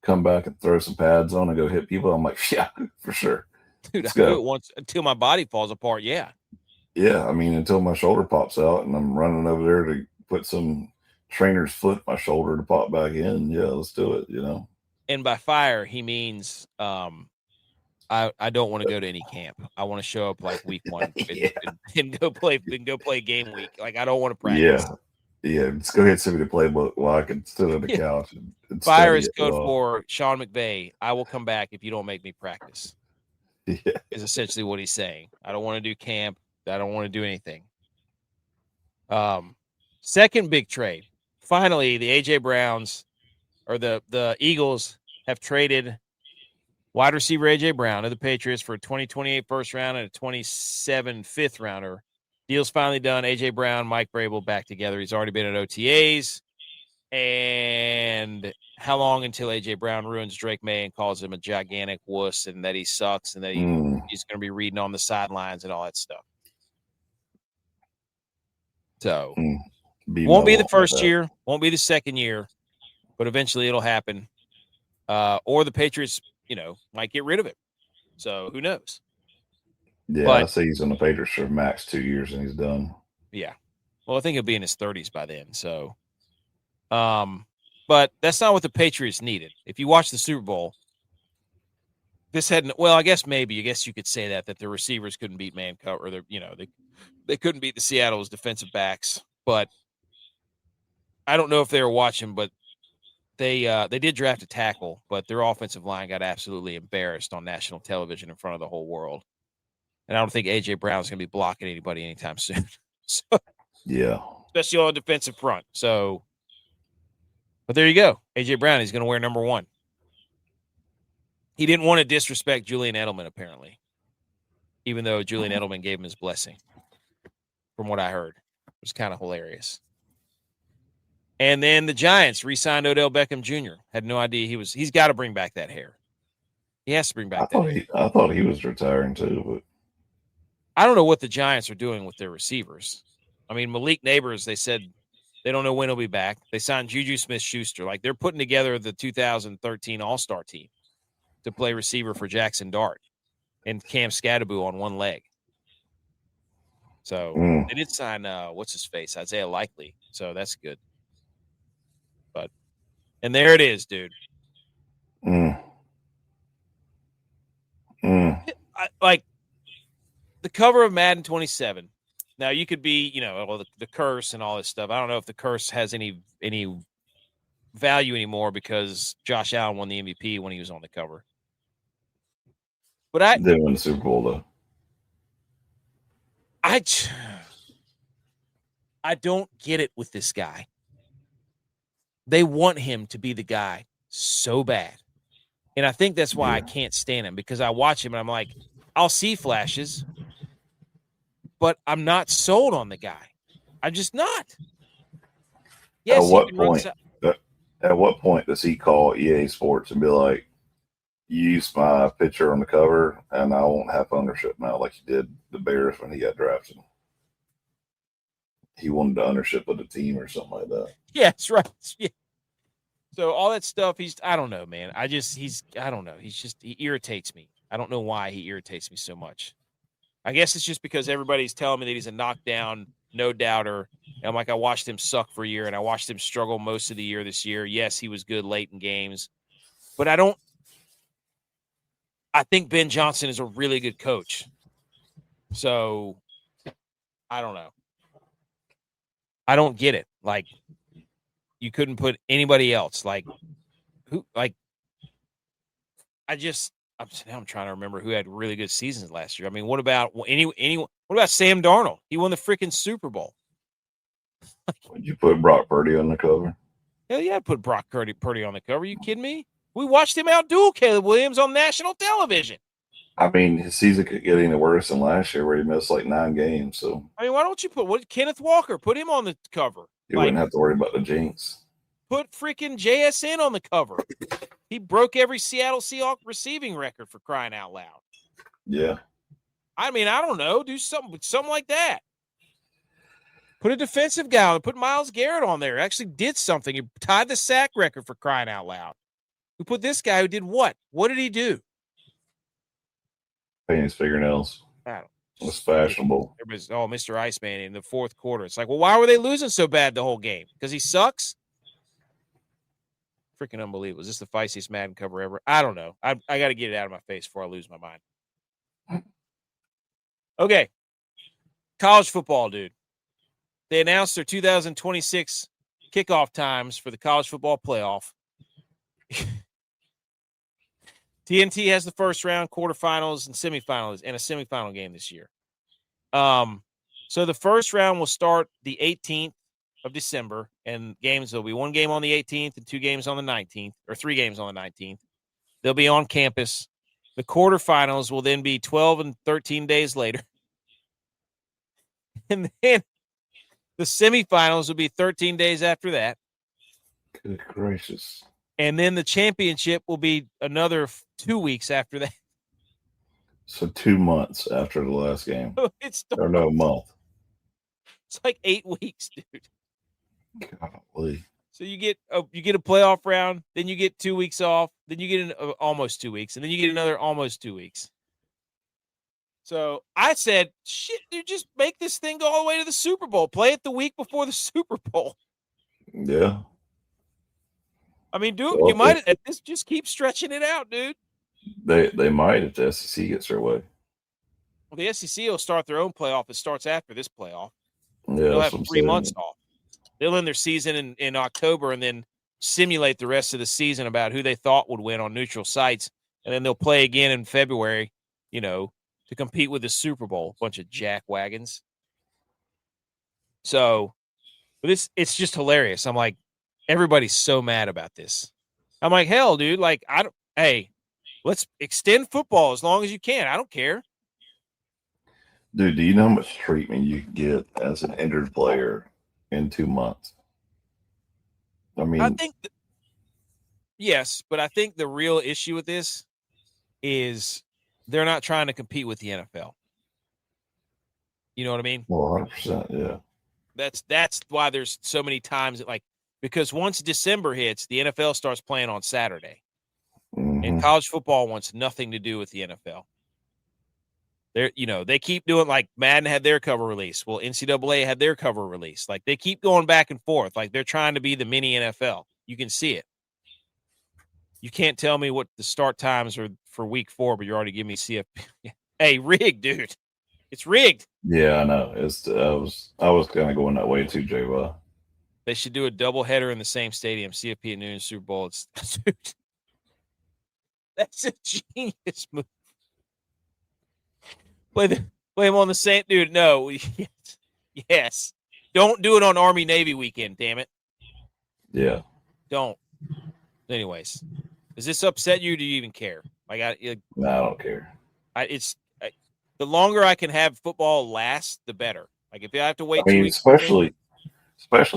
come back and throw some pads on and go hit people?" I'm like, "Yeah, for sure." Dude, I do it once until my body falls apart. Yeah. Yeah, I mean, until my shoulder pops out and I'm running over there to put some trainer's foot in my shoulder to pop back in. Yeah, let's do it, you know. And by fire, he means I don't want to go to any camp. I want to show up like week 1 and go play game week. Like, I don't want to practice. Yeah. Let's go ahead and send me the playbook while I can sit on the couch. And fire is code for Sean McVay. I will come back if you don't make me practice. Yeah. Is essentially what he's saying. I don't want to do camp. I don't want to do anything. Second big trade. Finally, the AJ Browns or the Eagles have traded wide receiver AJ Brown to the Patriots for a 2028 first round and a 27 fifth rounder. Deal's finally done. AJ Brown, Mike Vrabel back together. He's already been at OTAs. And how long until AJ Brown ruins Drake May and calls him a gigantic wuss and that he sucks and that he's going to be reading on the sidelines and all that stuff? So won't be the first year, won't be the second year, but eventually it'll happen. Or the Patriots, might get rid of it. So who knows? Yeah, I say he's on the Patriots for max 2 years and he's done. Yeah. Well, I think he'll be in his 30s by then. So, but that's not what the Patriots needed. If you watch the Super Bowl, I guess you could say that the receivers couldn't beat man cover, or they couldn't beat the Seattle's defensive backs. But I don't know if they were watching, but they did draft a tackle, but their offensive line got absolutely embarrassed on national television in front of the whole world. And I don't think AJ Brown's going to be blocking anybody anytime soon. So, yeah, especially on the defensive front. So, but there you go. AJ Brown is going to wear number 1. He didn't want to disrespect Julian Edelman, apparently, even though Julian Edelman gave him his blessing, from what I heard. It was kind of hilarious. And then the Giants re-signed Odell Beckham Jr. Had no idea he's got to bring back that hair. He has to bring back that hair. I thought he was retiring too, but I don't know what the Giants are doing with their receivers. I mean, Malik Neighbors, they said they don't know when he'll be back. They signed Juju Smith-Schuster. Like, they're putting together the 2013 All-Star team to play receiver for Jackson Dart and Cam Scadaboo on one leg. So they did sign, what's his face, Isaiah Likely. So that's good. And there it is, dude. Like, the cover of Madden 27. Now, you could be, the curse and all this stuff. I don't know if the curse has any value anymore because Josh Allen won the MVP when he was on the cover. But they won the Super Bowl, though. I don't get it with this guy. They want him to be the guy so bad. And I think that's why I can't stand him, because I watch him and I'm like, I'll see flashes, but I'm not sold on the guy. I'm just not. Yes, at what point does he call EA Sports and be like, use my picture on the cover and I won't have ownership now like he did the Bears when he got drafted? he wanted the ownership of the team or something like that. Yeah, that's right. Yeah. So all that stuff, I don't know, man. I don't know. He irritates me. I don't know why he irritates me so much. I guess it's just because everybody's telling me that he's a knockdown, no doubter. And I'm like, I watched him suck for a year, and I watched him struggle most of the year this year. Yes, he was good late in games, but I think Ben Johnson is a really good coach. So I don't know. I don't get it. Like, you couldn't put anybody else. Like, who? Like, I'm trying to remember who had really good seasons last year. I mean, what about anyone? What about Sam Darnold? He won the freaking Super Bowl. Would you put Brock Purdy on the cover? Hell yeah, I'd put Brock Purdy on the cover. Are you kidding me? We watched him outduel Caleb Williams on national television. I mean, his season could get any worse than last year where he missed like 9 games. So I mean, why don't you put Kenneth Walker? Put him on the cover. You wouldn't have to worry about the jinx. Put freaking JSN on the cover. He broke every Seattle Seahawks receiving record, for crying out loud. Yeah. I mean, I don't know. Do something like that. Put a defensive guy on. Put Myles Garrett on there. Actually did something. He tied the sack record, for crying out loud. We put this guy who did what? What did he do? Paint his fingernails. I don't know. It was fashionable. Everybody's, Mr. Iceman in the fourth quarter. It's like, well, why were they losing so bad the whole game? Because he sucks? Freaking unbelievable. Is this the feistiest Madden cover ever? I don't know. I got to get it out of my face before I lose my mind. Okay. College football, dude. They announced their 2026 kickoff times for the college football playoff. TNT has the first round, quarterfinals, and semifinals, and a semifinal game this year. So the first round will start the 18th of December, and games will be 1 game on the 18th and 2 games on the 19th, or 3 games on the 19th. They'll be on campus. The quarterfinals will then be 12 and 13 days later. And then the semifinals will be 13 days after that. Good gracious. And then the championship will be another 2 weeks after that. So 2 months after the last game. Or no, month. It's like 8 weeks, dude. Golly. So you get a playoff round, then you get 2 weeks off, then you get almost 2 weeks, and then you get another almost 2 weeks. So I said, shit, dude, just make this thing go all the way to the Super Bowl. Play it the week before the Super Bowl. Yeah. I mean, dude, you might just keep stretching it out, dude. They might if the SEC gets their way. Well, the SEC will start their own playoff. It starts after this playoff. Yeah, they'll have 3 months off. They'll end their season in October and then simulate the rest of the season about who they thought would win on neutral sites. And then they'll play again in February, to compete with the Super Bowl. Bunch of jackwagons. So, but it's just hilarious. I'm like, everybody's so mad about this. I'm like, hell, dude, hey, let's extend football as long as you can. I don't care. Dude, do you know how much treatment you get as an injured player in 2 months? I mean, I think yes, but I think the real issue with this is they're not trying to compete with the NFL. You know what I mean? Well, 100%, yeah. That's why there's so many times because once December hits, the NFL starts playing on Saturday. Mm-hmm. And college football wants nothing to do with the NFL. They keep doing, like, Madden had their cover release. Well, NCAA had their cover release. Like, they keep going back and forth. Like, they're trying to be the mini NFL. You can see it. You can't tell me what the start times are for week 4, but you're already giving me CFB. Hey, rigged, dude. It's rigged. Yeah, I know. I was kind of going that way too, G.U.Y. They should do a doubleheader in the same stadium. CFP at noon, Super Bowl. Dude, that's a genius move. Play him on the same, dude. No, yes. Don't do it on Army Navy weekend. Damn it. Yeah. Don't. Anyways, does this upset you? Or do you even care? No, I don't care. The longer I can have football last, the better. Like, if I have to wait 2 2 weeks, especially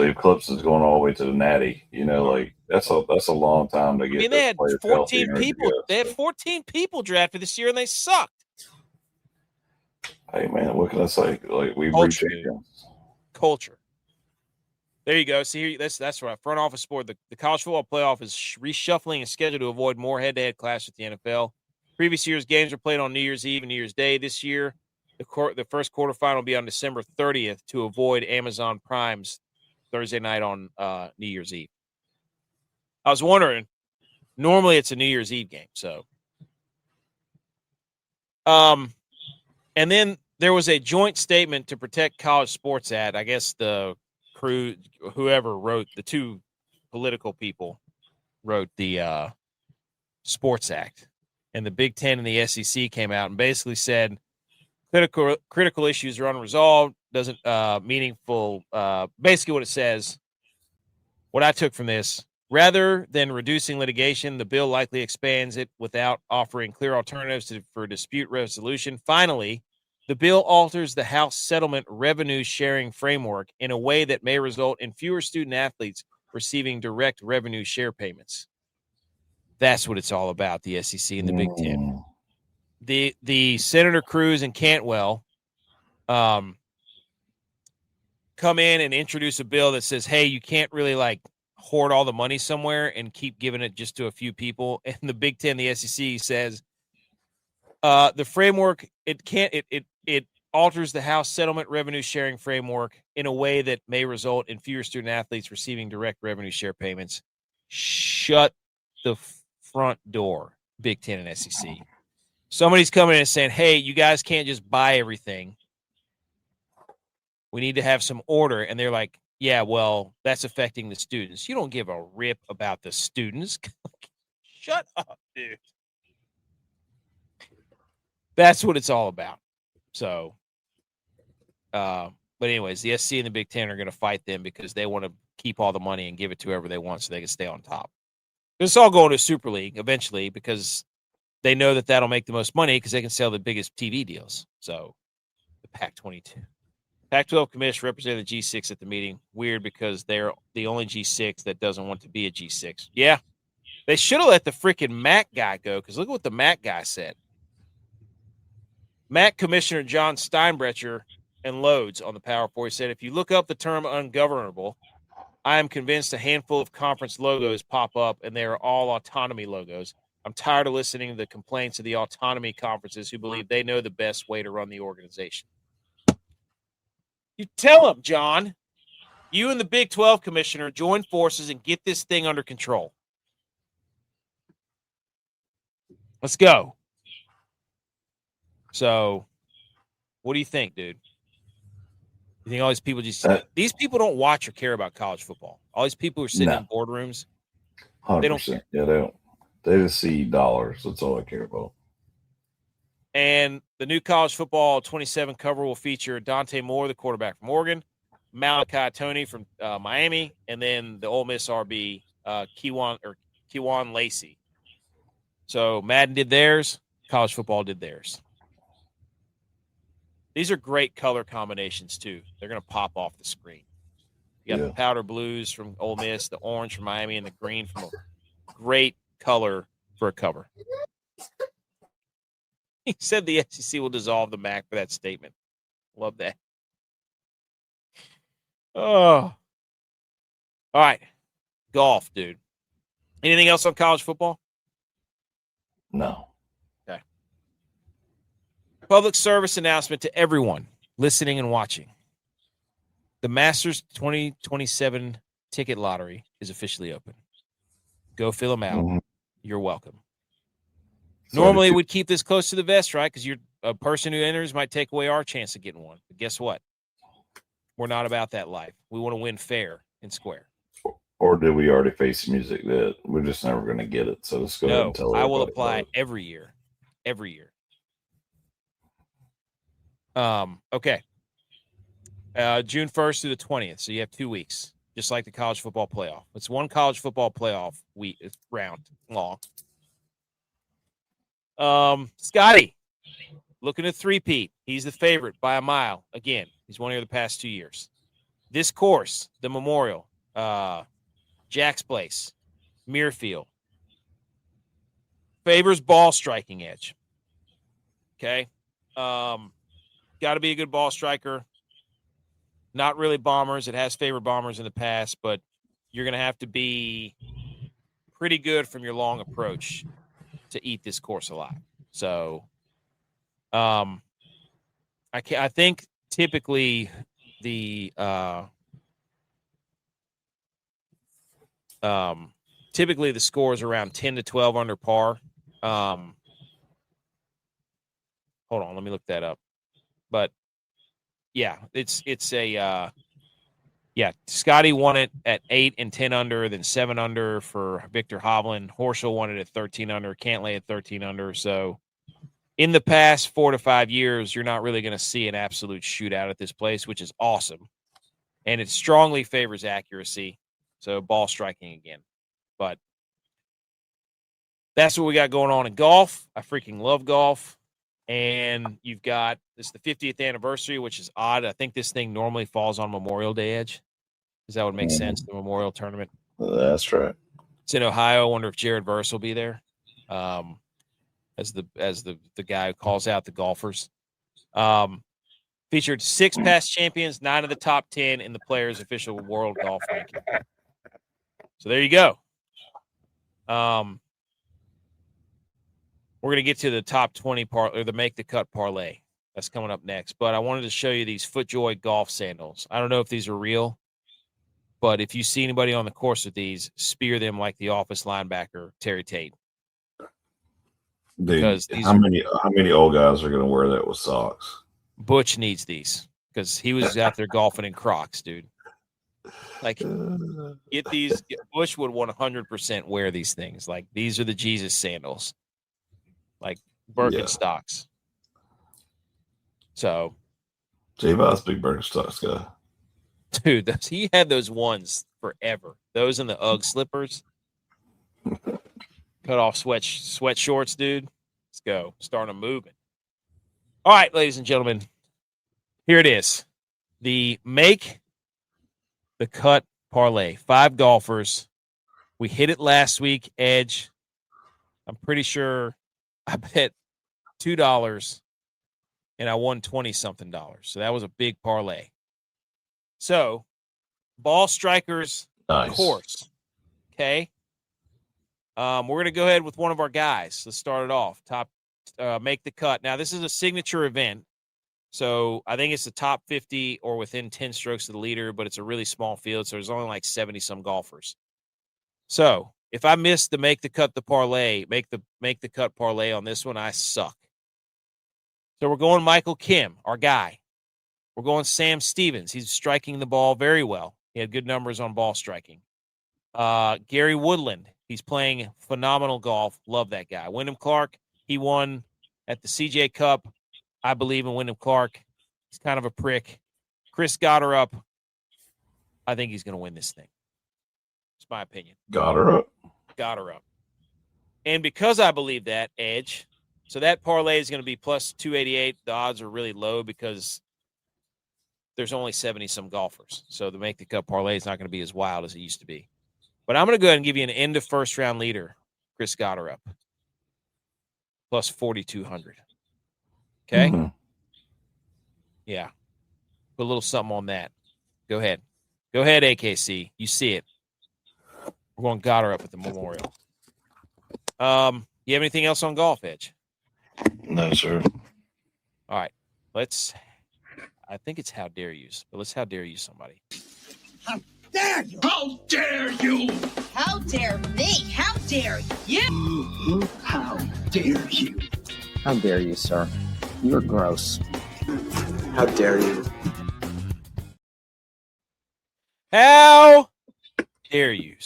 if Clips is going all the way to the Natty, like that's a long time to get. I mean, they had 14 people. They had 14 people drafted this year, and they sucked. Hey man, what can I say? Like, we Culture, champions. Culture. There you go. See, that's right. Front office sport. The college football playoff is reshuffling its schedule to avoid more head-to-head clash with the NFL. Previous year's games were played on New Year's Eve and New Year's Day. This year, the first quarterfinal will be on December 30th to avoid Amazon Prime's Thursday night on New Year's Eve. I was wondering, normally it's a New Year's Eve game, so. And then there was a joint statement to protect college sports ad. I guess the crew, whoever wrote, the two political people wrote the Sports Act. And the Big Ten and the SEC came out and basically said critical issues are unresolved, doesn't meaningful. Basically what it says, what I took from this, rather than reducing litigation, the bill likely expands it without offering clear alternatives for dispute resolution. Finally, the bill alters the House settlement revenue sharing framework in a way that may result in fewer student athletes receiving direct revenue share payments. That's what it's all about, the SEC and the Big Ten. The Senator Cruz and Cantwell come in and introduce a bill that says, hey, you can't really like hoard all the money somewhere and keep giving it just to a few people. And the Big Ten, the SEC says the framework, it alters the House settlement revenue sharing framework in a way that may result in fewer student athletes receiving direct revenue share payments. Shut the front door, Big Ten and SEC. Somebody's coming in and saying, hey, you guys can't just buy everything. We need to have some order. And they're like, yeah, well, that's affecting the students. You don't give a rip about the students. Shut up, dude. That's what it's all about. So, but anyways, the SC and the Big Ten are going to fight them because they want to keep all the money and give it to whoever they want so they can stay on top. It's all going to Super League eventually because they know that that'll make the most money because they can sell the biggest TV deals. So, the Pac-22. Pac-12 commissioner represented the G6 at the meeting. Weird because they're the only G6 that doesn't want to be a G6. Yeah. They should have let the freaking MAC guy go because look at what the MAC guy said. MAC Commissioner John Steinbrecher and Loads on the Power Report said, if you look up the term ungovernable, I am convinced a handful of conference logos pop up and they are all autonomy logos. I'm tired of listening to the complaints of the autonomy conferences who believe they know the best way to run the organization. You tell them, John, you and the Big 12 commissioner join forces and get this thing under control. Let's go. So, what do you think, dude? You think all these people these people don't watch or care about college football? All these people who are sitting in boardrooms, 100%. They don't care. Yeah, they don't. They just see dollars. That's all I care about. And the new college football 27 cover will feature Dante Moore, the quarterback from Oregon, Malachi Tony from Miami, and then the Ole Miss RB Kewan Lacey. So Madden did theirs, college football did theirs. These are great color combinations too. They're going to pop off the screen. You got the powder blues from Ole Miss, the orange from Miami, and the green from a great color for a cover. He said the SEC will dissolve the MAC for that statement. Love that. Oh. All right. Golf, dude. Anything else on college football? No. Okay. Public service announcement to everyone listening and watching. The Masters 2027 ticket lottery is officially open. Go fill them out. Mm-hmm. You're welcome. Normally, we'd keep this close to the vest, right? Because you're a person who enters might take away our chance of getting one. But guess what? We're not about that life. We want to win fair and square. Or did we already face music that we're just never going to get it? So let's go ahead and tell I will apply every year. Every year. Okay. June 1st through the 20th. So you have 2 weeks, just like the college football playoff. It's one college football playoff round long. Scotty, looking at three-peat. He's the favorite by a mile. Again, he's won here the past 2 years. This course, the Memorial, Jack's Place, Muirfield, favors ball striking edge. Okay. Got to be a good ball striker. Not really bombers. It has favored bombers in the past, but you're going to have to be pretty good from your long approach to eat this course alive. So, I think typically the score is around 10 to 12 under par. Hold on, let me look that up. But yeah, it's a Scotty won it at 8 and 10 under, then 7 under for Victor Hovland. Horschel won it at 13 under, Cantlay at 13 under. So in the past 4 to 5 years, you're not really going to see an absolute shootout at this place, which is awesome. And it strongly favors accuracy. So ball striking again. But that's what we got going on in golf. I freaking love golf. And you've got this the 50th anniversary, which is odd. I think this thing normally falls on Memorial Day, Edge. Because that would make sense, the Memorial Tournament. That's right. It's in Ohio. I wonder if Jared Verse will be there. As the guy who calls out the golfers. Featured 6 past champions, 9 of the top 10 in the Players' official world golf ranking. So there you go. We're going to get to the top 20 or the make the cut parlay. That's coming up next. But I wanted to show you these FootJoy golf sandals. I don't know if these are real, but if you see anybody on the course with these, spear them like the Office linebacker Terry Tate. Dude, how many old guys are going to wear that with socks? Butch needs these because he was out there golfing in Crocs, dude. Like, get these. Bush would 100% wear these things. Like, these are the Jesus sandals. Like Birkenstocks. So, G.U.Y.S big Birkenstocks guy. Dude, he had those ones forever. Those and the UGG slippers. Cut off sweat shorts, dude. Let's go. Start them moving. All right, ladies and gentlemen. Here it is. The make the cut parlay. 5 golfers. We hit it last week, Edge. I'm pretty sure I bet $2 and I won $20-something. So that was a big parlay. So, ball strikers course. Okay. We're going to go ahead with one of our guys. Let's start it off. Make the cut. Now, this is a signature event. So I think it's the top 50 or within 10 strokes of the leader, but it's a really small field. So there's only like 70-some golfers. So if I miss the make the cut parlay on this one, I suck. So we're going Michael Kim, our guy. We're going Sam Stevens. He's striking the ball very well. He had good numbers on ball striking. Gary Woodland. He's playing phenomenal golf. Love that guy. Wyndham Clark. He won at the CJ Cup. I believe in Wyndham Clark. He's kind of a prick. Chris Gotterup. I think he's going to win this thing. It's my opinion. Gotterup. And because I believe that, Edge, so that parlay is going to be plus 288. The odds are really low because there's only 70-some golfers. So the make the cut parlay is not going to be as wild as it used to be. But I'm going to go ahead and give you an end of first round leader, Chris Gotterup, plus 4,200. Okay? Mm-hmm. Yeah. Put a little something on that. Go ahead. Go ahead, AKC. You see it. We're going Gotterup at the Memorial. You have anything else on golf, Edge? No, sir. All right. I think it's how dare you, but let's how dare you somebody. How dare you? How dare you? How dare me? How dare you? How dare you? How dare you, sir? You're gross. How dare you? How dare you?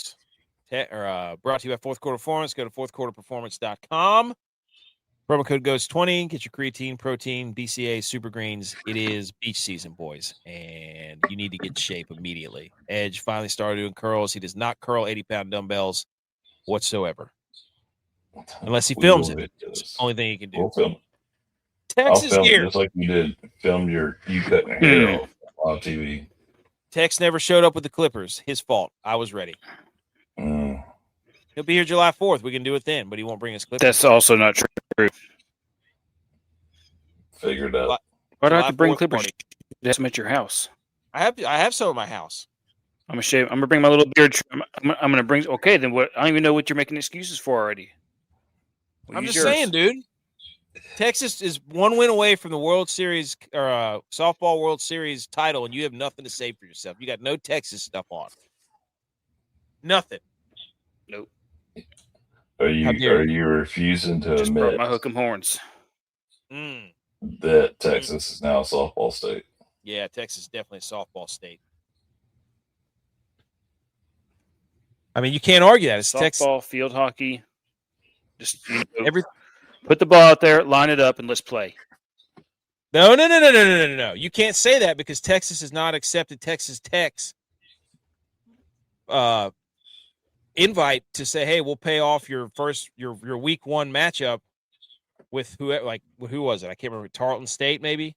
Brought to you by Fourth Quarter Performance. Go to fourthquarterperformance.com. Promo code GOES20. Get your creatine, protein, BCA, super greens. It is beach season, boys, and you need to get in shape immediately. Edge finally started doing curls. He does not curl 80-pound dumbbells whatsoever. Unless he films it. It's the only thing he can do. We'll film. Tex is here. Just like you did. Film you cutting your hair off on TV. Tex never showed up with the Clippers. His fault. I was ready. He'll be here July 4th. We can do it then, but he won't bring us Clippers. That's also not true. Figured out. Why do I have to bring Clippers? That's at your house. I have some at my house. I'm gonna shave. I'm gonna bring my little beard trim. I'm gonna bring. Okay, then what? I don't even know what you're making excuses for already. We'll I'm use just yours. saying, dude. Texas is one win away from the World Series or softball World Series title, and you have nothing to say for yourself. You got no Texas stuff on. Nothing. Nope. Are you refusing to Just brought admit my hook 'em horns. that Texas is now a softball state? Yeah, Texas is definitely a softball state. I mean, you can't argue that. It's Texas. Softball, field hockey. Just put the ball out there, line it up, and let's play. No. You can't say that because Texas has not accepted Texas Tech's invite to say, "Hey, we'll pay off your week 1 matchup with who was it? I can't remember. Tarleton State maybe,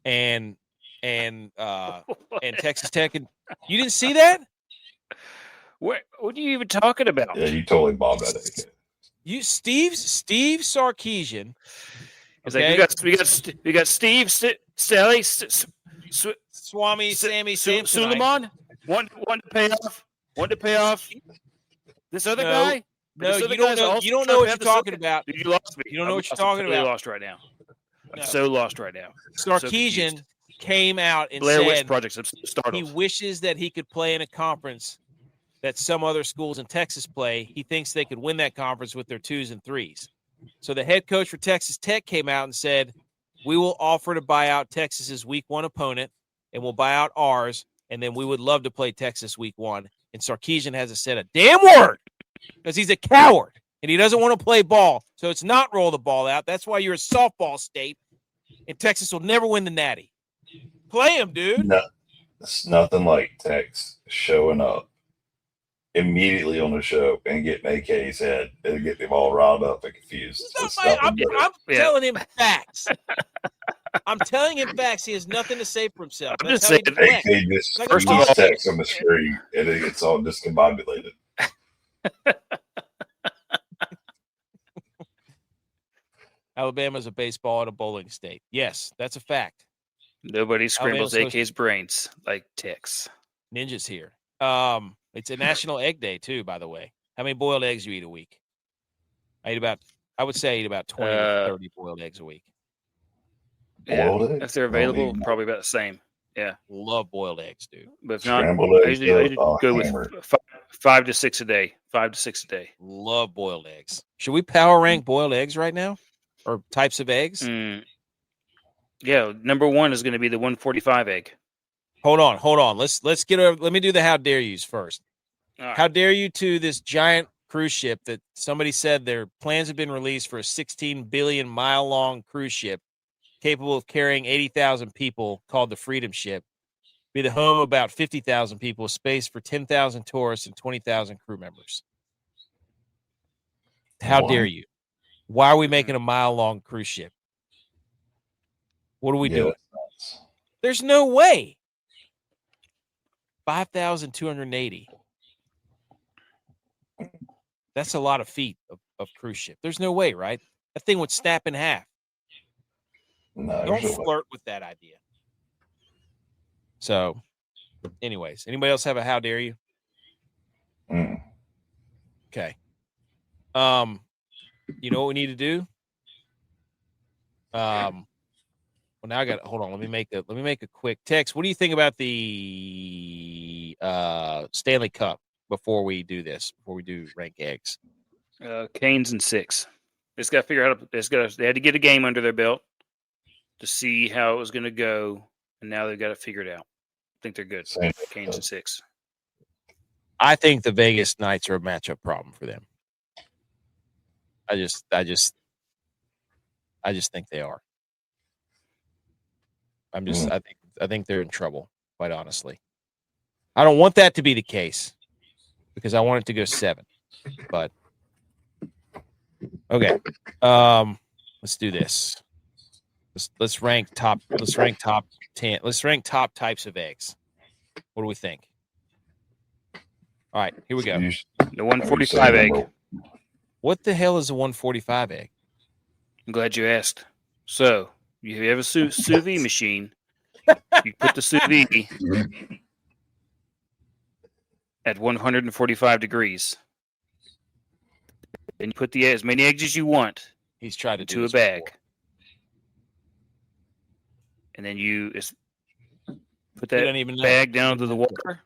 and Texas Tech. And you didn't see that? What are you even talking about? Yeah, you totally bombed that. You Steve Sarkisian. Okay. Like, we got Steve Sally Swami Sammy Samsonite. Suleiman one to pay off. This other guy. No, you don't know. You don't know what you're talking about. You lost me. You don't know what you're talking about. Lost right now. I'm so lost right now. Sarkisian came out and Blair Witch said Project startled. He wishes that he could play in a conference that some other schools in Texas play. He thinks they could win that conference with their 2s and 3s. So the head coach for Texas Tech came out and said, we will offer to buy out Texas's week 1 opponent, and we'll buy out ours, and then we would love to play Texas week 1. And Sarkisian hasn't said a damn word because he's a coward, and he doesn't want to play ball. So it's not roll the ball out. That's why you're a softball state, and Texas will never win the Natty. Play him, dude. No, it's nothing like Tex showing up immediately on the show and getting AK's head and get them all riled up and confused. I'm telling him facts. I'm telling him facts. He has nothing to say for himself. I'm just saying, AK just first of all text on the screen and it gets all discombobulated. Alabama's a baseball and a bowling state. Yes, that's a fact. Nobody scrambles AK's brains like Tex. Ninja's here. It's a National Egg Day too, by the way. How many boiled eggs do you eat a week? I would say I eat about 20 to 30 boiled eggs a week. Yeah, if they're available, probably about the same. Yeah, love boiled eggs, dude. But if not, I usually go with 5 to 6 a day. 5 to 6 a day. Love boiled eggs. Should we power rank boiled eggs right now, or types of eggs? Yeah, number 1 is going to be the 145 egg. Hold on. Let's get over. Let me do the how dare yous first. Right. How dare you to this giant cruise ship that somebody said their plans have been released for a 16 billion mile long cruise ship capable of carrying 80,000 people called the Freedom Ship, be the home of about 50,000 people, space for 10,000 tourists and 20,000 crew members. How dare you? Why are we making a mile long cruise ship? What are we doing? There's no way. 5,280. That's a lot of feet of cruise ship. There's no way, right? That thing would snap in half. No, don't flirt with that idea. So, anyways, anybody else have a how dare you? Okay. You know what we need to do? Well, now I got. Hold on. Let me make a quick text. What do you think about the Stanley Cup before we do this? Before we do rank eggs, Canes and 6. They just got to figure out. They had to get a game under their belt to see how it was going to go, and now they've got it figured out. I think they're good. Canes and 6. I think the Vegas Knights are a matchup problem for them. I just think they are. I think they're in trouble, quite honestly. I don't want that to be the case because I want it to go 7. But okay. Let's do this. Let's rank top 10. Let's rank top types of eggs. What do we think? All right, here we go. The 145 egg. What the hell is a 145 egg? I'm glad you asked. So, you have a sous vide machine. You put the sous vide at 145 degrees, and you put as many eggs as you want He's tried to do into a this bag, before. and then you put You that don't even know. bag down into the water,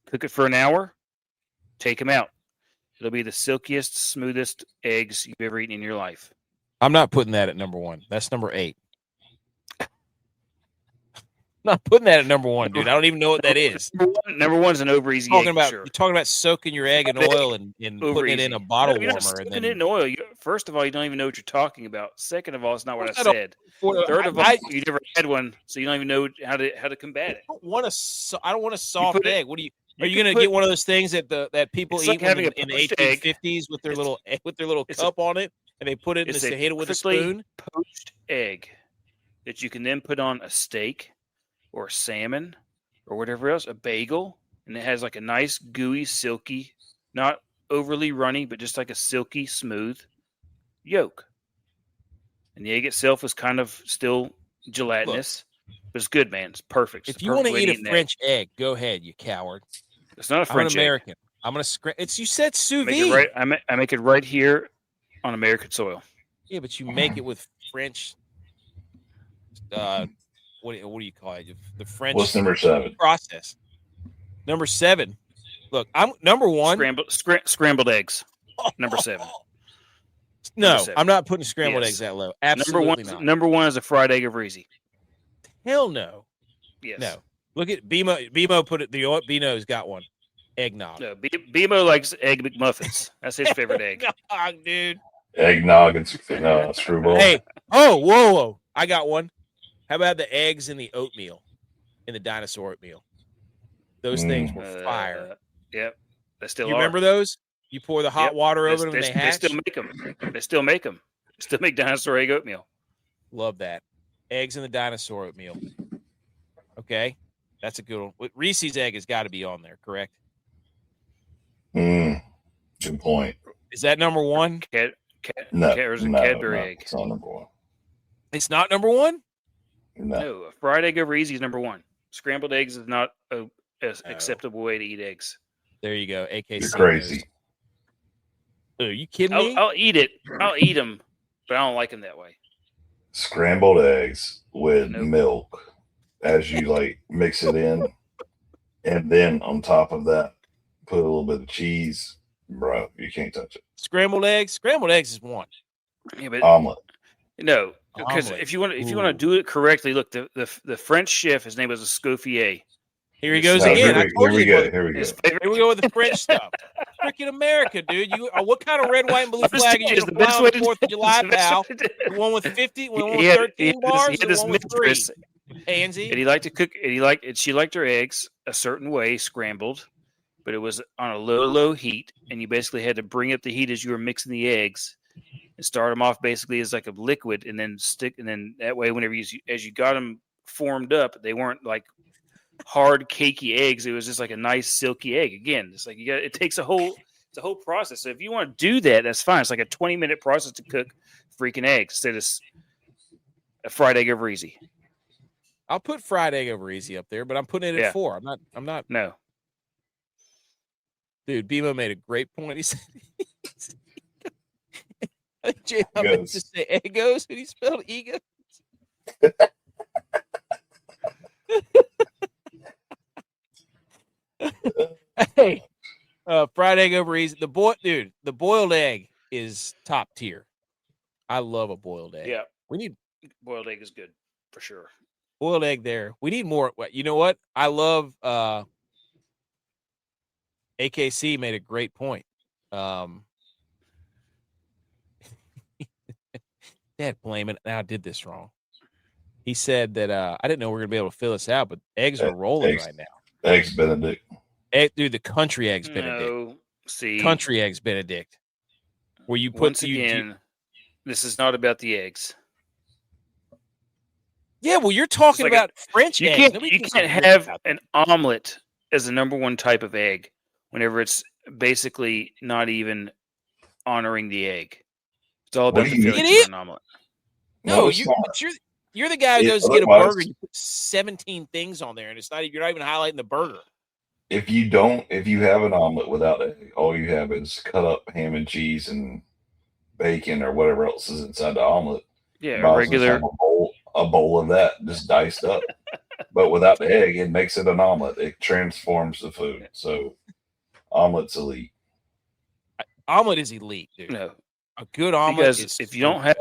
cook it for an hour, take them out. It'll be the silkiest, smoothest eggs you've ever eaten in your life. I'm not putting that at number 1. That's number 8. Not putting that at number 1, dude. I don't even know what that is. Number one's an over easy egg. You're talking about soaking your egg in oil and putting it in a bottle warmer. And then it in oil. First of all, you don't even know what you're talking about. Second of all, it's not what I said. Third of all, you never had one, so you don't even know how to combat it. I don't want a soft egg. What do you? Are you going to get one of those things that people eat in the 1850s with their little cup on it, and they put it in hit it with a spoon? Poached egg that you can then put on a steak or salmon or whatever else, a bagel, and it has like a nice gooey, silky, not overly runny, but just like a silky, smooth yolk. And the egg itself is kind of still gelatinous, but it's good, man. It's perfect. If you want to eat a French egg, go ahead, you coward. It's not a French I'm an American. egg. I'm going to you said sous vide. I make it right here on American soil. Yeah, but you make it with French. What do you call it? The French. What's number 7? Process. Number 7. Look, I'm number 1. Scrambled eggs. Number 7. No, number 7. I'm not putting scrambled eggs that low. Absolutely not. Number 1 is a fried egg over easy. Hell no. Yes. No. Look at BMO. BMO put it. Bino's got one. Eggnog. No, BMO likes egg McMuffins. That's his favorite egg. Eggnog, dude. Eggnog and screwball. Hey, whoa! I got one. How about the eggs in the oatmeal, in the dinosaur oatmeal? Those things were fire. Yep, they still. You are. Remember those? You pour the hot water over them and they hatch. They still make them. They still make them. Still make dinosaur egg oatmeal. Love that. Eggs in the dinosaur oatmeal. Okay, that's a good one. Reese's egg has got to be on there, correct? Good point. Is that number 1? Cadbury egg. It's not number 1. It's not number 1? No, a fried egg over easy is number 1. Scrambled eggs is not an acceptable way to eat eggs. There you go. AKC. You're crazy. Are you kidding me? I'll eat it. I'll eat them, but I don't like them that way. Scrambled eggs with milk as you mix it in, and then on top of that, put a little bit of cheese. Bro, you can't touch it. Scrambled eggs. Scrambled eggs is 1. Yeah, but omelet. No, because if you want to do it correctly, look, the French chef, his name was Escoffier. Here he goes again. Here we go with the French stuff. Freaking America, dude! What kind of red, white, and blue flag are you going to fly on the 4th of July, pal? The one with 50, the one with 13 bars, the one with 3. Pansy. And he liked to cook. And she liked her eggs a certain way, scrambled, but it was on a low heat, and you basically had to bring up the heat as you were mixing the eggs. And start them off basically as like a liquid, and then that way, whenever as you got them formed up, they weren't like hard cakey eggs. It was just like a nice silky egg. Again, it's like it takes it's a whole process. So if you want to do that, that's fine. It's like a 20-minute process to cook freaking eggs instead of a fried egg over easy. I'll put fried egg over easy up there, but I'm putting it at 4. I'm not. No. Dude, Bimo made a great point. He said. I meant to say egos, but he spelled ego. Hey, fried egg over easy. The boiled egg is top tier. I love a boiled egg. Yeah, we need boiled egg is good for sure. Boiled egg there. We need more. You know what? I love. AKC made a great point. Dad, blame it. Now I did this wrong. He said that I didn't know we were going to be able to fill this out, but eggs are rolling right now. Eggs Benedict. Dude, the country eggs Benedict. No, see. Country eggs Benedict. Where you put once again, this is not about the eggs. Yeah, well, you're talking about French eggs. You can't have an omelet as the number 1 type of egg whenever it's basically not even honoring the egg. It's all about the feeling of an omelet. No, You're the guy who goes to get a burger and you put 17 things on there, and you're not even highlighting the burger. If you have an omelet without egg, all you have is cut up ham and cheese and bacon or whatever else is inside the omelet. Yeah, a regular a bowl of that just diced up. But without the egg, it makes it an omelet. It transforms the food. So omelet's elite. Omelet is elite, dude. No, a good omelet because if you don't have,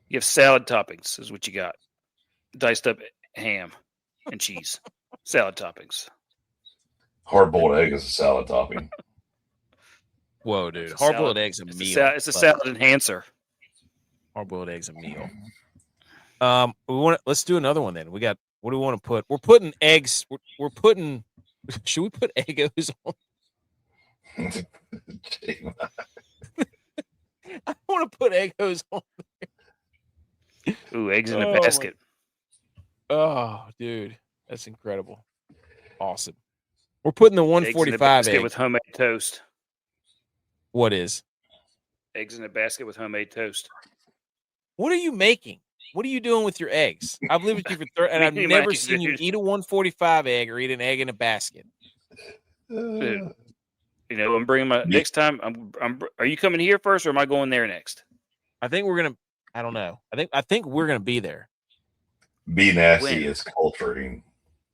you have salad toppings is what you got. Diced up ham and cheese, salad toppings. Hard-boiled egg is a salad topping. Whoa, dude! Hard-boiled eggs a meal. It's a salad enhancer. Hard-boiled eggs a meal. Let's do another one then. We got. What do we want to put? We're putting eggs. We're putting. Should we put Eggos on? I want to put Eggos on there. Ooh, eggs in a basket. Oh, dude, that's incredible. Awesome. We're putting the 145 egg with homemade toast. What is? Eggs in a basket with homemade toast. What are you making? What are you doing with your eggs? I've lived with you for and I've never seen you eat a 145 egg or eat an egg in a basket. Dude, you know, I'm bringing my next time. Are you coming here first, or am I going there next? I think we're gonna. I don't know. I think we're gonna be there. Be nasty is culturing.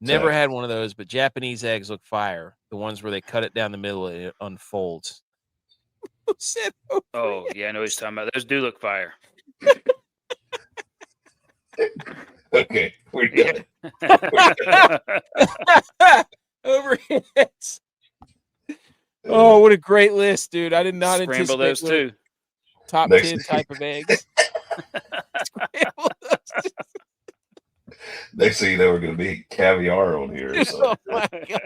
Never had one of those, but Japanese eggs look fire. The ones where they cut it down the middle and it unfolds. Oh, yeah, I know what you're talking about. Those do look fire. Okay, we're done. Overheads. Oh, what a great list, dude. I did not Scramble anticipate those too. Top 10 type of eggs. Scramble those. Next thing you know, we're going to be caviar on here. So. Oh, my God.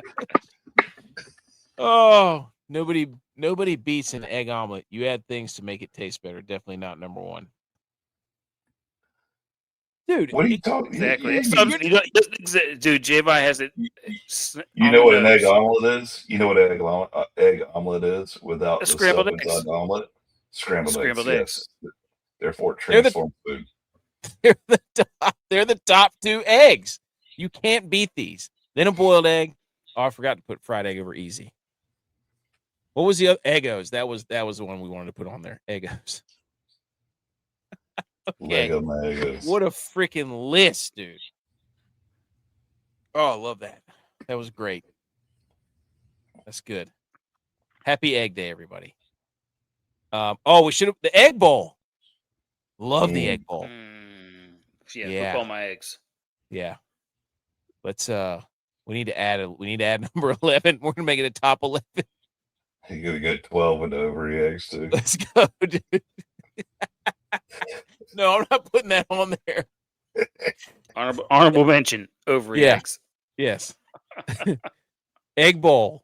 Oh, nobody beats an egg omelet. You add things to make it taste better. Definitely not number one. Dude, what are you talking about? Exactly. Dude, J.Y. has it. You know what an egg omelet is? You know what an egg omelet is without the scrambled stuff inside the omelet? Scrambled eggs. Yes. Therefore, it transforms food. They're the top two eggs. You can't beat these. Then a boiled egg. Oh, I forgot to put fried egg over easy. What was the other? Eggos. That was the one we wanted to put on there. Eggos. Okay. What a freaking list, dude. Oh, I love that. That was great. That's good. Happy Egg Day, everybody. We should have the Egg Bowl. Love the Egg Bowl. Yeah, all my eggs. Yeah. Let's we need to add number 11. We're gonna make it a top 11. You're gonna get 12 with the ovary eggs too. Let's go, dude. No, I'm not putting that on there. Honorable mention over eggs. Yes. Egg Bowl.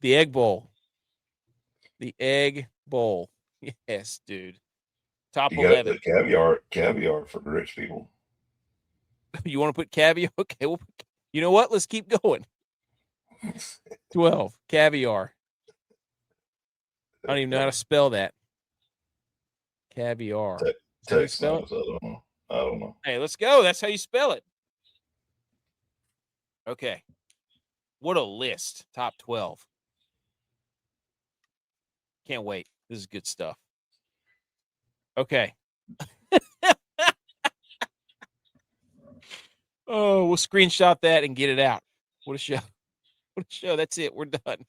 The Egg Bowl. The Egg Bowl. Yes, dude. Top 11. Caviar for the rich people. You want to put caviar? Okay, well, you know what? Let's keep going. 12. Caviar. I don't even know how to spell that. Caviar. Text knows. I don't know. Hey, let's go. That's how you spell it. Okay. What a list. Top 12. Can't wait. This is good stuff. Okay. Oh, we'll screenshot that and get it out. What a show. What a show. That's it. We're done.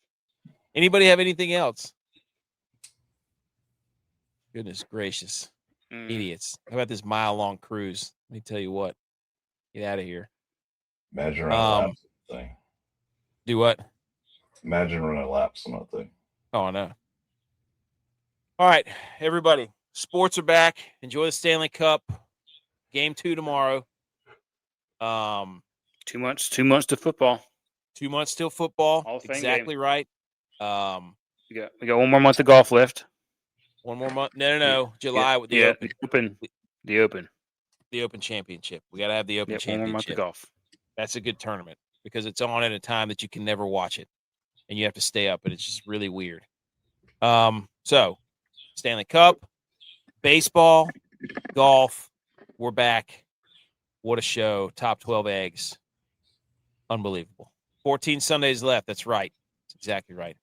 Anybody have anything else? Goodness gracious. Idiots. How about this mile-long cruise? Let me tell you what. Get out of here. Imagine running laps on that thing. Do what? Imagine running laps on that thing. Oh, I know. All right, everybody. Sports are back. Enjoy the Stanley Cup. Game 2 tomorrow. 2 months. 2 months to football. 2 months till football. Exactly right. We got 1 more month of golf left. 1 more month. No. July with the Open. The Open Championship. We got to have the Open Championship. 1 more month of golf. That's a good tournament because it's on at a time that you can never watch it, and you have to stay up, and it's just really weird. So Stanley Cup, baseball, golf. We're back. What a show. Top 12 eggs. Unbelievable. 14 Sundays left. That's right. That's exactly right.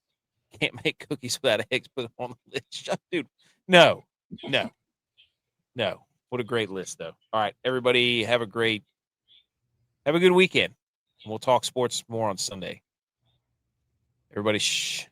Can't make cookies without eggs. Put them on the list. Dude, no. What a great list, though. All right, everybody have a good weekend. We'll talk sports more on Sunday. Everybody, shh.